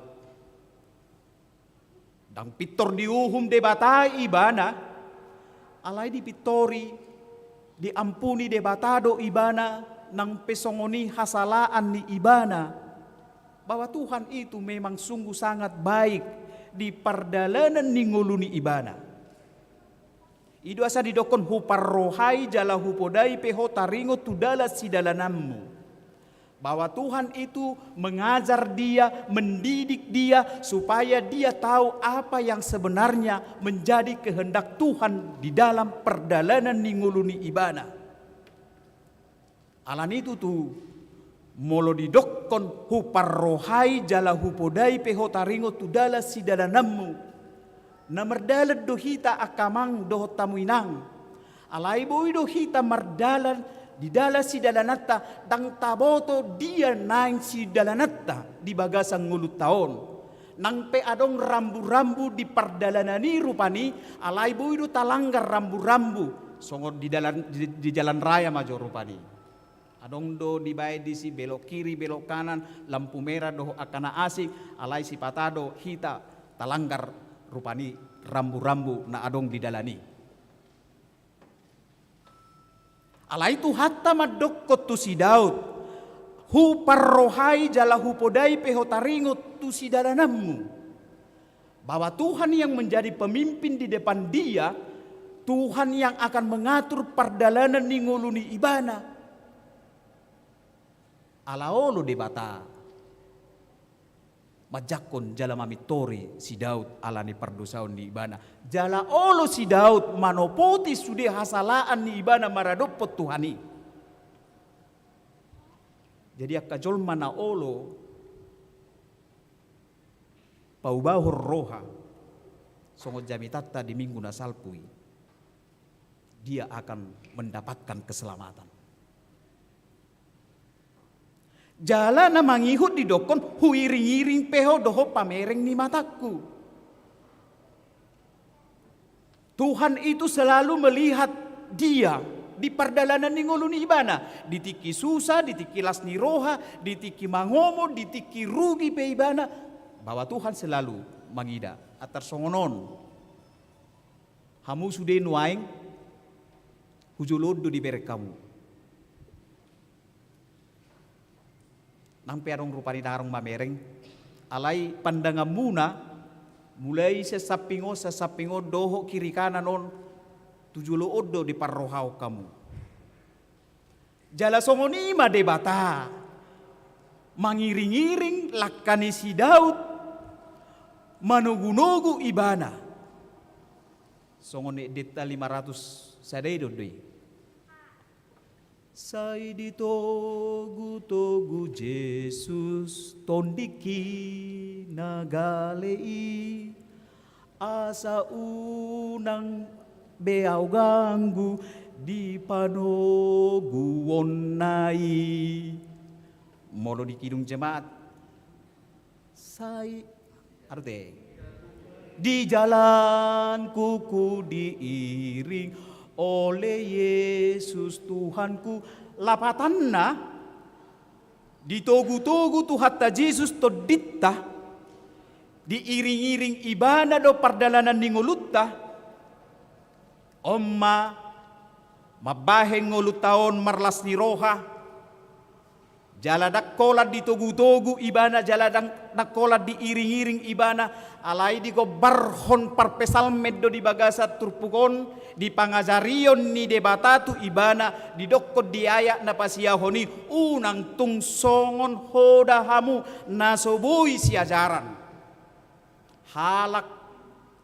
dang pitor diuhum debatai ibana alai dipitori diampuni debatado ibana nang pesongoni hasalaan ni ibana bahwa Tuhan itu memang sungguh sangat baik di perdalanan ninguluni ibana idu asa didokon huparrohai jala hupodai peho taringo tudala sidalanammu bahwa Tuhan itu mengajar dia, mendidik dia supaya dia tahu apa yang sebenarnya menjadi kehendak Tuhan di dalam perdalanan ninguluni ibana. Alan itu tuh molo didokkon huparrohai jala hupodai peho taringo tudala sidalanammu namerdalan dohita akamang doh tamuinang alai boy dohita mardalan di dala si dalanata dang taboto dia naing si dalanata di bagasang ngulut taon nang pe adong rambu-rambu di perdalanani rupani alai boy do talanggar rambu-rambu songo di jalan raya majo rupani adong do di bae di si belok kiri belok kanan lampu merah do akana asik alai si patado hita talanggar rupani rambu-rambu na adong di dalani alai tu hatta madokko tu si Daud hu parrohai jala hupodai peho taringo tu si dalanammu bahwa Tuhan yang menjadi pemimpin di depan dia Tuhan yang akan mengatur perdalanan ninguluni ibana alaolo debata majakon jala mamitori si Daud alani perdosaon ni ibana jala olo si Daud manopoti sude hasalaan ni ibana maradopot Tuhani Jadi akajol mana olo paubahur roha songo jami tata di minggu na salpui, dia akan mendapatkan keselamatan. Jala na mangihut di dokon huiring-iring peho doho pamereng ni mataku. Tuhan itu selalu melihat dia di perdalanan ni ngoluni ibana, ditiki susah, ditiki las ni roha, ditiki mangomo, ditiki rugi pe ibana, bahwa Tuhan selalu mangida atar songonon. Hamu sudah nuaing hujulodo di berek kamu. Nang perong rupani darong mamereng, alai pandangan muna, mulai sesapingo doho kiri kanan on, 70 odo di parrohau kamu. Jala songonima debata, mangiring-iring lakani si Daud, manugu-nugu ibana. Songone deta 500 sadaido doi. Sai ditogu-togu Jesus tondiki nagalei asa unang beau ganggu di panogu onai. Molo di kidung jemaat sai arte di jalan kuku diiring oleh Yesus Tuhanku. Lapatanna ditogu-togu Tuhan ta Yesus todita diiring-iring ibana do pardalanan ningulutta omma mabaheng ngulut taon marlas ni roha jala dakkolat ditogu-togu ibana jala dakkolat diiring-iring ibana alai di barhon parpesal meddo di bagasat turpukon di pangazarion ni debatatu ibana di dokkot di ayak na pasiyahoni unang tungsongon hodahamu nasobui siajaran halak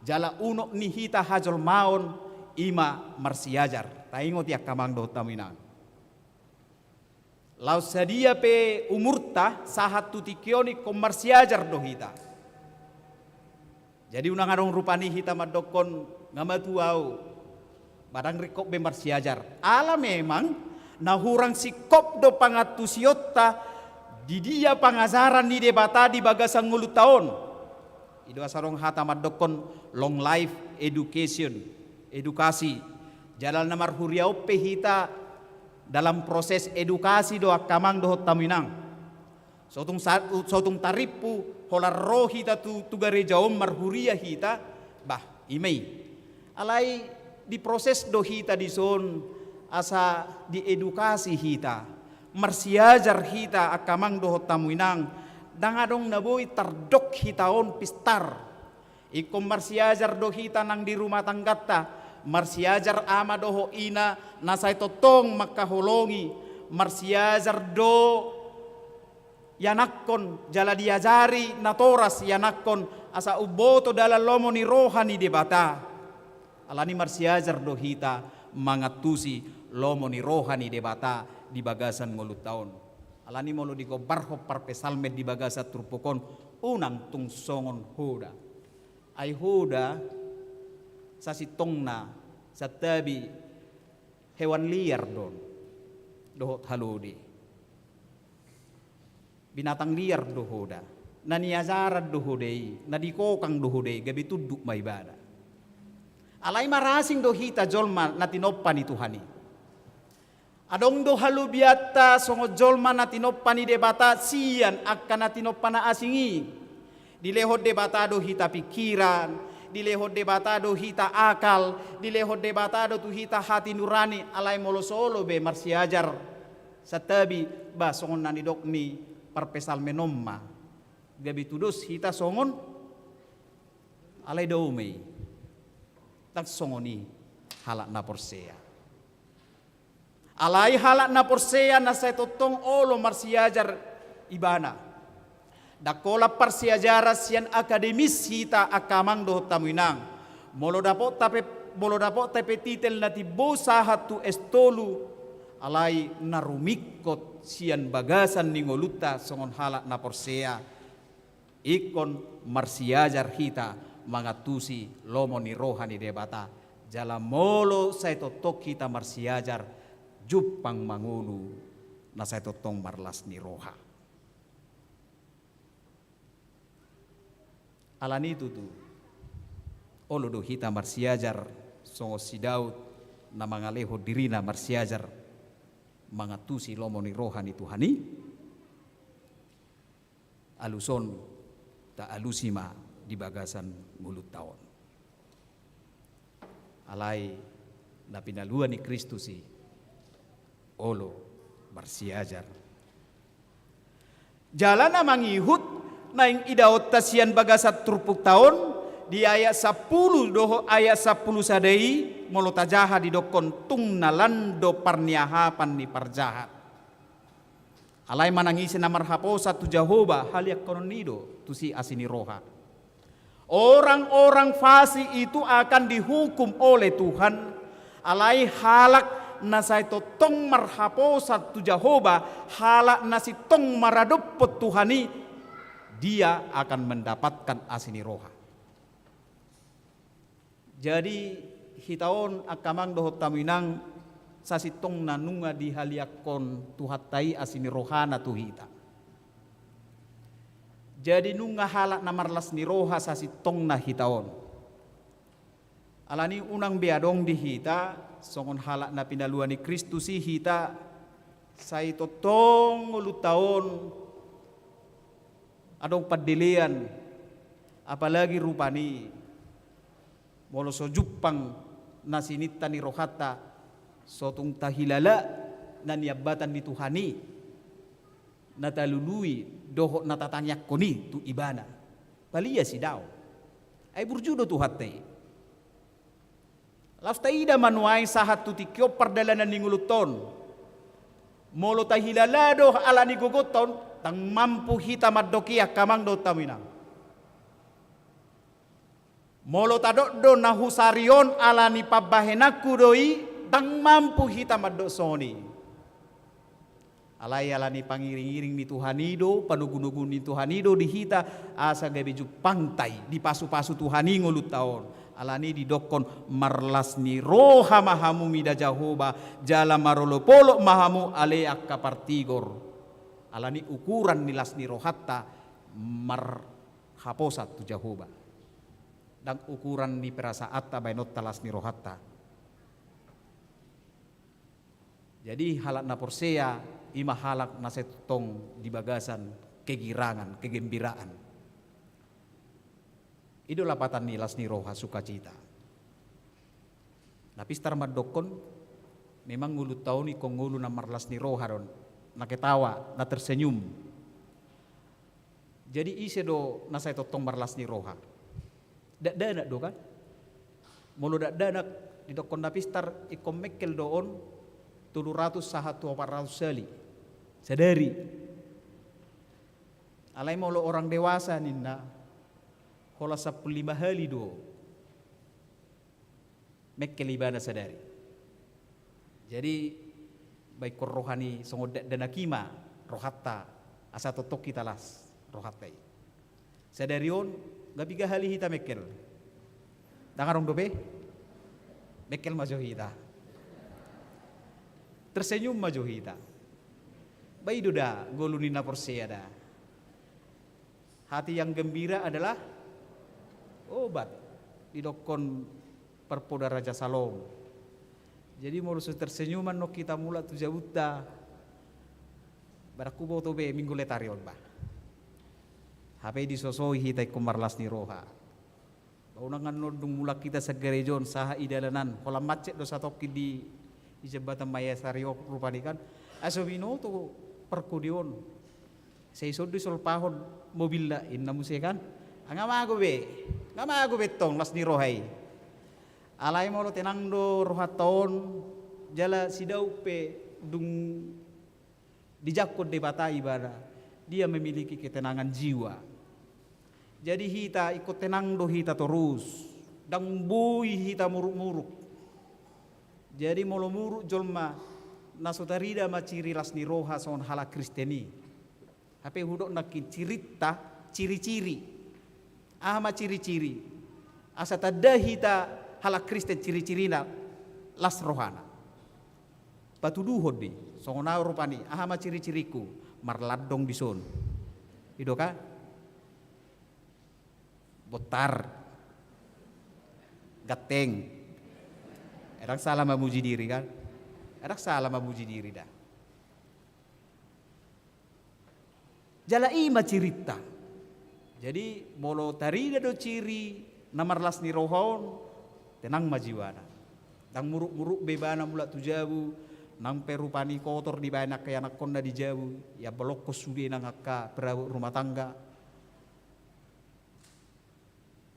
jala unok ni hita hajol maon ima marsiajar taingot ya kamang do taminang lau sadia pe umurta sahat tutikioni komarsiajar do hita. Jadi unang arong rupani hita madokon ngamatuau badang rikop be marsiajar. Ala memang nahurang sikop do pangatusiota di dia pangazaran ni debata di bagasang ngulu taon. Ido asarong hata madokon long life education, edukasi. Jalan namar huriau pe hita dalam proses edukasi do akamang do taminang. Sotung taripu holar roh hita tu gareja omar huria hita bah imei. Alai di proses do hita di son asa di edukasi hita. Marsiajar hita akamang do taminang. Dangadong naboi tardok hitaon pistar. Ikom marsiajar do hita nang di rumah tanggata. Marsiajar ama doho ina nasay totong makaholongi. Marsiajar do yanakon jala diajari natoras yanakon asa uboto dala lomo ni rohani debata. Alani marsiajar do hita mangatusi lomo ni rohani debata di bagasan ngulut taon. Alani molo di barho parpesalmed di bagasat turpukon unang tungsongon hoda. Ay hoda sa sitongna sa tabi hewan liar don dohot halodi binatang liar dohoda naniazarat dohodei nadikokang dohodei gabi tuduk maibada alai marasing dohita jolma natinoppan ni Tuhani adong do halubiata songo jolma natinoppan ni debata sian akan natinoppan na asingi dilehot debata dohita pikiran dilehot debatado hita akal, dilehot debatado tu hita hati nurani alai molo solo be marsiajar satabi ba songon nani dokni parpesal menomma gabi tudus hita songon alai daumei tak songoni halak na porsea alai halak na porsea na sa totong olo marsiajar ibana dakola parsiajara sian akademis hita akamang do taminang molo dapot tape titel na tibo sahat tu estolu alai narumikot sian bagasan ningoluta songon halak na porsea ikon marsiajar hita mangatusi lomo ni rohani debata jala molo saya totok kita marsiajar jupang mangulu na saya totong marlas ni roha alani itu tu olo do hita marsiajar songo si Daud na mangaleho dirina marsiajar mangatusi lomo ni rohani Tuhani aluson ta alusima di bagasan mulut tahun alai na pinaluan ni Kristusi olo marsiajar jalan na mangihut na ing idaot tasian bagasat turpuk tahun di ayat 10 doho ayat 10 sadai molo tajaha di dokon tung nalando parniahapan ni parjahat alai manangisi na marhapo satu Jehovah haliak kononido tusi asini roha orang-orang fasi itu akan dihukum oleh Tuhan alai halak nasai tong marhapo satu Jehovah halak nasi tong maradopot Tuhani dia akan mendapatkan asini roha. Jadi hitaon akamang dohot taminang sasitong nanunga di haliakon tuhatai asini rohana tuhita. Jadi nunga halak namarlas ni roha sasitong na hitaon. Alani unang beadong di hita songon halak na pinaluan ni Kristus si hita say totong ulutaon adong padilian apalagi rupani molo so jupang nasinita ni rohata sotung tahilala na niabatan ni Tuhani natalului doho natatanyak koni tu ibana palia si daw ay burjudo tuhate laftaida manuai sahat tu tikyo perdalanan ni nguluton molo tahilala doh ala ni gogoton tang mampu hita madokia kamang do taminang molo tadok do nahusarion ala ni pabahenaku doi tang mampu hita madok soni alai ala ni pangiring-iring ni Tuhanido panugun-ugun ni Tuhanido di hita asa gabeju pantai di pasu-pasu Tuhani ngulut taon ala ni didokon marlas ni roha mahamu mida Jahoba jala marolo polo mahamu ale akka partigor ala ni ukuran nilas ni rohatta mar haposat tu Jahoba dan ukuran ni perasaatta bainot talas ni rohatta. Jadi halak na porsea ima halak na setong di bagasan kegirangan, kegembiraan. Ido lapatan nilas ni roha sukacita. Napis tarmadokon memang ngulut tahu ni kong ngulu na marlas ni roha ron naketawa na tersenyum. Jadi ise do na setong marlas ni roha. Dak-danak do kan mulu dak-danak di dokon napistar ikom mekel doon 700 sahat 400 sali sadari alai molo orang dewasa ninna hola 15 hali do mekel ibana sadari jadi baik rohani songo danakima rohatta asa totok kita las rohatai sadarion gabiga hali hita mekel dangarong dobe mekel majo hita tersenyum majo hita bayi duda golunina porsea da hati yang gembira adalah obat didokon perpoda Raja Salom jadi morusus tersenyuman no kita mula tu jabuta barakubo tobe minggu letarion ba HP disosoi hitai kumarlas ni roha. Baunangan nodung mulak kita sa gerejon saha idalanan. Kolam macet do satoki di jembatan Maya Sario rupani kan. Asobino to perkudion. Saya sodu sol pahon mobil la inna musik kan. Ngama aku be tong las ni rohai. Alai molo tenang do roha taon jala sidau pe dung dijakot de bata ibadah. Dia memiliki ketenangan jiwa. Jadi hita ikut tenang do hita terus. Dang bui hita muruk-muruk. Jadi molo muruk jolma nasutarida maciri las ni roha son hala kristeni. Hape hudok nakin cirita ciri-ciri. Ma ciri-ciri. Asa tadahita hala kristen ciri-cirina las rohana. Patuduhod di songona rupani ma ciri-ciriku marladong bison. Idoka botar gateng. Erak salah memuji diri kan? Erak salah memuji diri dah. Jala ima cerita. Jadi molo tarida do ciri namarlas ni rohon tenang majiwana. Dang muruk-muruk bebana mula tujabu nang perupani kotor di banak kaya anak konda di jauh ya belokos sude nang akka perahu rumah tangga.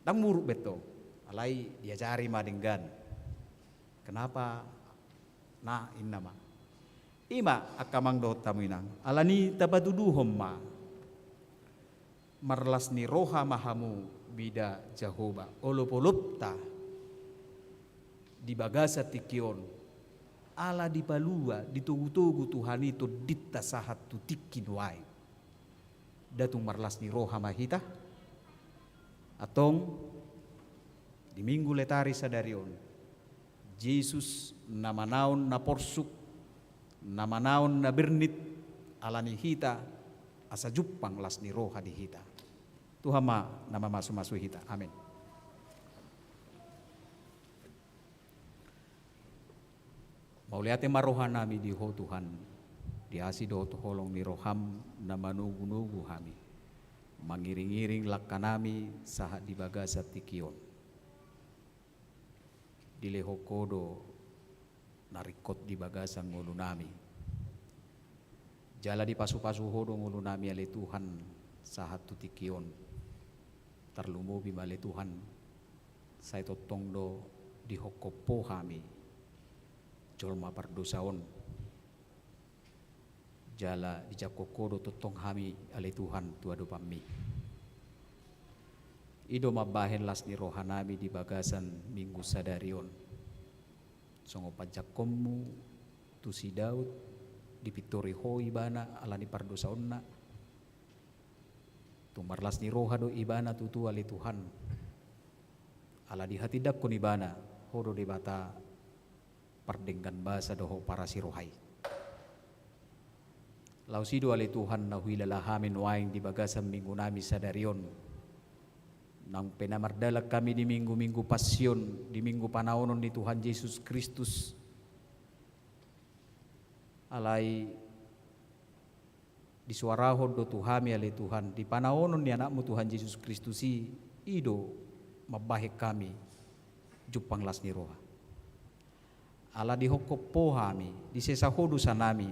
Dang muruk beto. Alai dia cari madenggan. Kenapa? Nah innama. Ima akamang do tamuinang. Alani tabaduduhom ma. Marlas ni roha mahamu bida Jehovah. Olopolopta. Di bagasa tikion. Ala di palua ditugu-tugu Tuhan itu ditta sahat tu tikin wai. Datung marlas ni roha mahita. Atong di minggu letari sadarion. Yesus nama naon na porsuk. Nama naon na bernit alani hita asa jupang las ni roha di hita. Tuhan ma nama masu-masu hita. Amin. Mauliate maroha nami di ho Tuhan. Diasi do holong ni roham na manugu-nugu hami. Mangiring-iring lakanami sahat di bagasa tikion. Dileho kodo narikot di bagasa ngulu nami. Jala di pasu-pasu hodo ngulu nami ale Tuhan sahat tutikion. Terlumubi male Tuhan. Saya totong do di hokopo hami. Jolma pardosaon. Jala di jakokodo totong hami ale Tuhan tuado pami. Ido mabahen las ni rohanami di bagasan minggu sadarion. Songo pajakommu tu si Daud di pitori ho ibana alani pardosaonna. Tumarlas ni roha do ibana tutu ali Tuhan. Ala di hati dakon ibana hodo di bata pardenggan bahasa doho para si rohai. Lausido ali Tuhan nahuilalahamin waing di bagasan minggu nami sadarion. Nang penamardalak kami di minggu-minggu pasyon, di minggu panaonon di Tuhan Yesus Kristus. Alai di suarahon do Tuhami alai Tuhan, di panaonon ni anakmu Tuhan Yesus Kristus ido mabahik kami jupang las ni roha. Ala di hokopo hami, di sesahodu sanami.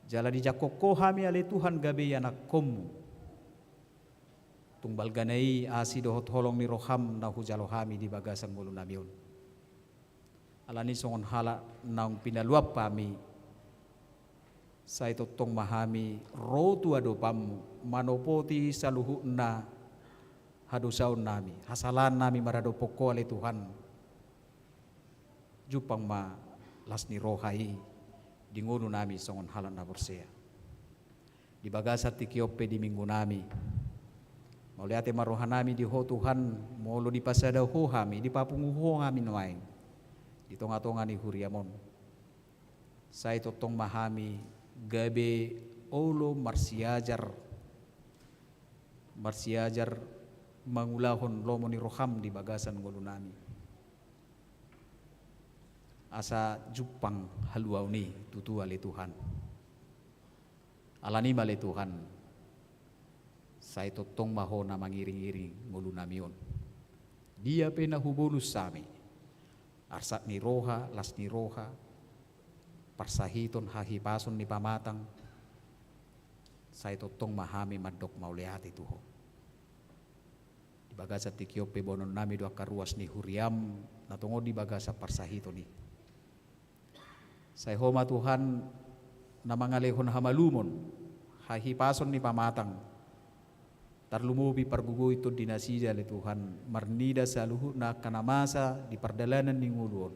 Jala di jakoko hami alai Tuhan gabe anak komu. Tungbal ganai asi dohot holong ni roham na hujalohami di bagasang mulu namion. Alani songon hala naung pinaluap pami. Sa totong mahami rotu adopamu manopoti saluhu na hadusaun nami. Hasalan nami marado poko ale Tuhan. Jupang ma las ni rohai di ngunu nami songon hala na borsea. Di bagasat tikiope di minggu nami. Mauliate marohanami di ho Tuhan molo di pasada ho hami di papunguho hami noaing di tonga-tonga ni huriamon. Saya totong mahami gabe olo marsiajar mangulahon lomo ni roham di bagasan golunami. Asa jupang haluau ni tutu ale Tuhan. Alani male Tuhan. Saya totong maho na mangiring-iring ngulu namion. Dia pena hubulus sami. Arsat ni roha, las ni roha. Parsahiton hahipason ni pamatang. Saya totong mahami madok mauliati tuho. Di bagasa tikiope bonon nami doa karuas ni huriam. Natungo di bagasa parsahiton ni. Saya homa Tuhan na mangalehon hamalumon. Hahipason ni pamatang. Tarlumubi pargugo itu dinasida le Tuhan marnida saluhu na kanamasa di perdalanan ni nguluon.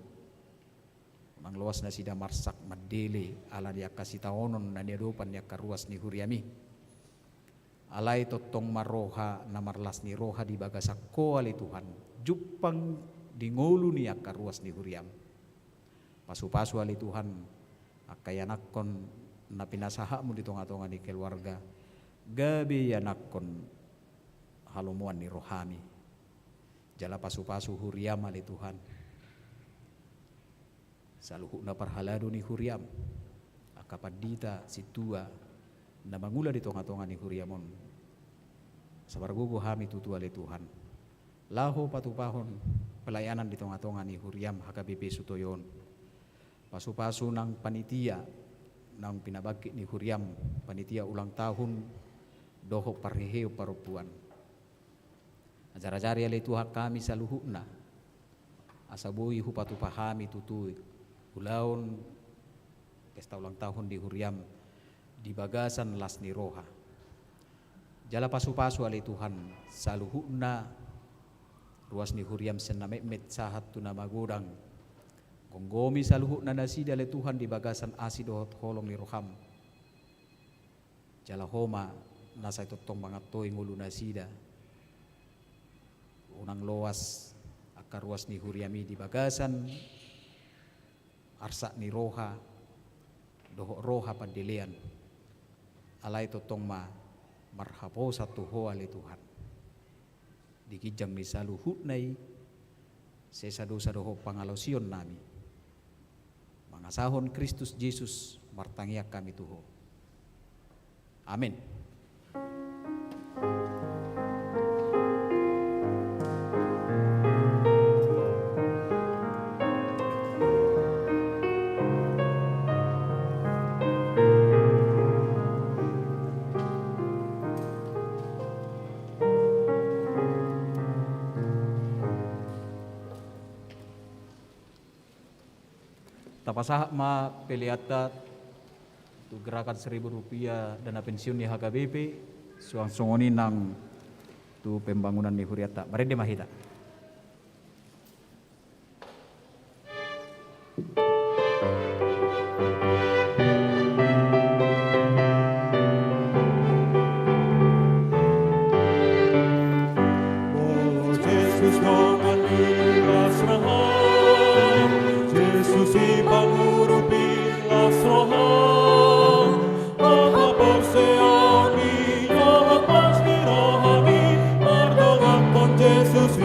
Nang luas na sida marsak madele ala dia kasih taonon na dia dopan dia karuas ni huriami. Alai totong maroha na marlas ni roha di bagasak ko ali Tuhan. Jupang dingolu ni karuas ni huriam. Pasu-pasu ali Tuhan akayanakon na pinasahamu di tonga-tonga ni keluarga. Gabi yanakon halumuan ni rohami. Jala pasu-pasu huriam ali Tuhan. Saluhu na parhalado ni huriam. Akapadita situa na mangula di tonga-tonga ni huriamon. Sabargugo hami tutu ali Tuhan. Laho patupahon pelayanan di tonga-tonga ni huriam HKBP Sutoyon. Pasu-pasu nang panitia nang pinabagi ni huriam panitia ulang tahun doho parheheo parupuan. Ajar-ajari ali Tuhan kami saluhuna. Asabui hupatu pahami tutui. Ulaun pesta ulang tahun di huriam di bagasan las ni roha. Jala pasu-pasu ali Tuhan saluhuna ruas ni huriam senamet sahat tuna magudang. Gonggomi saluhuna nasida ali Tuhan di bagasan asidohot holong ni roham. Jala homa nasa totong mga toy ngulu nasida. Unang loas akaruas ni huriami di bagasan arsa ni roha doho roha pandilian alai totong ma marhapo satu ho ali Tuhan dikijang ni saluhut nai sesa dosa doho pangalausion nami mangasahon Kristus Yesus martangiak kami tuho amin. Tapasah ma peliata tu gerakan Rp1.000 dana pensiun di HKBP suang songoni nang tu pembangunan di Huriata. Mari deh mahita. Oh Jesus no manilas rahang, Jesus ipangurupi las rohang, mga porseoni, yohat mas ni rohani, mardogat kon Jesus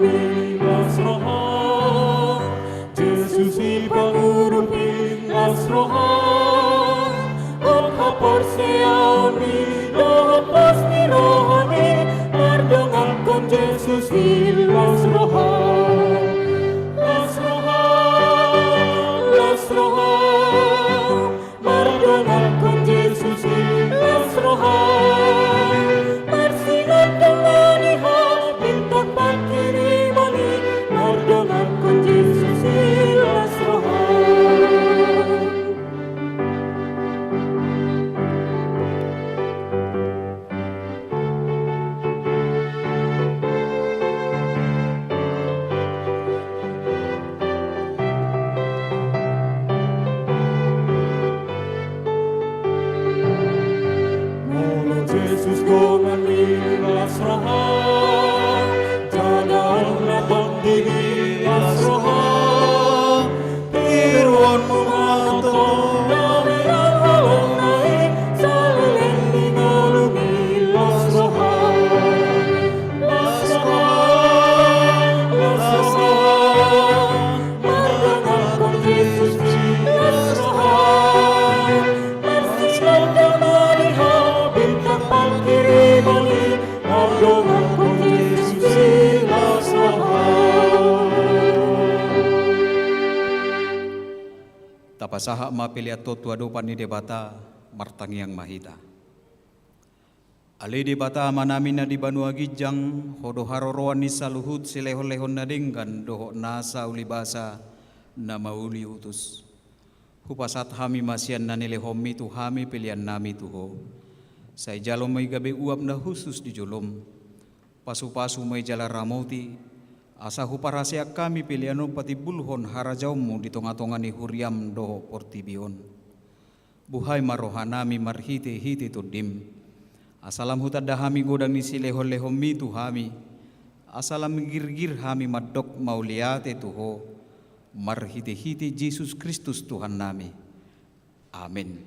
milas roham, Jesus ipangurupin las roham, at haporsiami, dohapos ni rohami, mardongan kon Jesus ilas roham, las roham, mardongan kon Jesus ilas roham, marsingat dengan iha, bintang pakirimani, mardongan kon Jesus ilas roham. Molo Jesus gongan milas roham, jadang natang dinilas roham, tiruan mumato, nawiran halang naik, salileng tingalo milas roham, las roham, mardangan kon Jesus milas roham, marsingat dengan iha, bintang pakirimani, mardongan kon Jesus milas roham. Tapasaha mapiliato tua dopan ni debata martangiang mahita. Ali debata manami na di Banua Gijang hodo haroroan ni saluhut silehon-lehon na dinggan doho nasa ulibasa na mauli utus. Hupasat hami masian na nilehomi tu hami pilihan nami tuho. Say jalom may gabi uap na husus di julom. Pasu-pasu may jala ramoti. Asa huparasya kami pilihanon pati bulhon harajaumu di tonga-tonga ni huriam doho portibion. Buhay marohanami marhiti-hiti tudim. Asalam hutada hami godang ni silehon-lehon mi tu hami. Asalam girgir hami madok mauliate tuho. Marhiti-hiti Jesus Kristus Tuhan nami. Amin.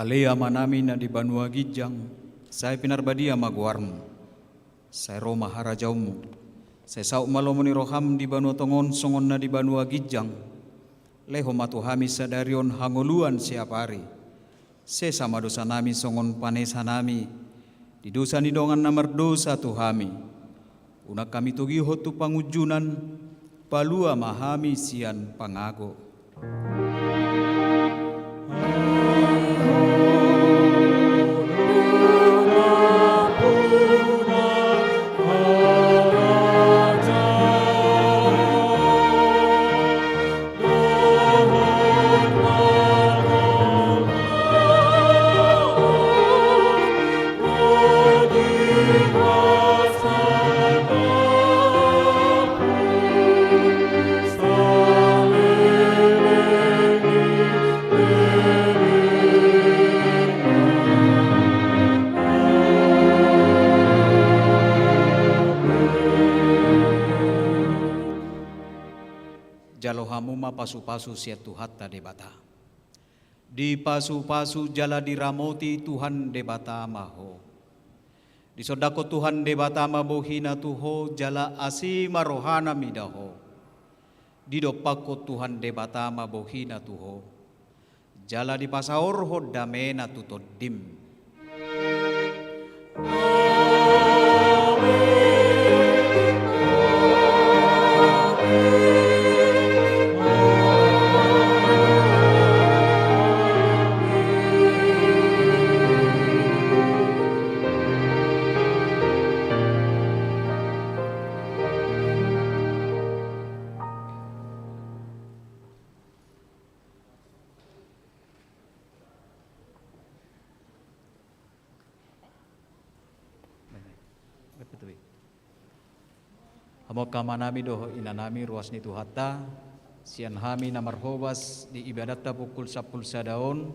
Alea manami na di Banua Gijang, saya pinarbadia maguarmu, saya Roma harajaumu, saya sauk malomoni roham di Banua Tongon songon na di Banua Gijang, leho matu hami sadarion hangoluan siap hari, saya sama dosa nami songon panesa nami, di dosa ni dongan namar dosa tu hami, unak kami tugiho tu pangujunan, palua mahami sian pangago. Jalohamu ma pasu-pasu sia Tuhatta debata. Di pasu-pasu jala diramoti Tuhan debata maho. Di sodako Tuhan debata mabohina tuho jala asima rohana midaho. Di dopako Tuhan debata mabohina tuho. Jala di pasaorho damena tutodim. Amo kamanami doho inanami ruas ni Tuhatta, sian hami namarhobas di ibadatta pukul 10 sadaun,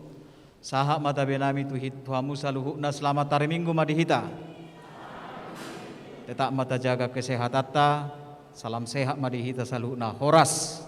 saha mata benami tuhamu saluhukna selamat hari minggu madihita. Tetap mata jaga kesehatatta, salam sehat madihita saluhukna horas.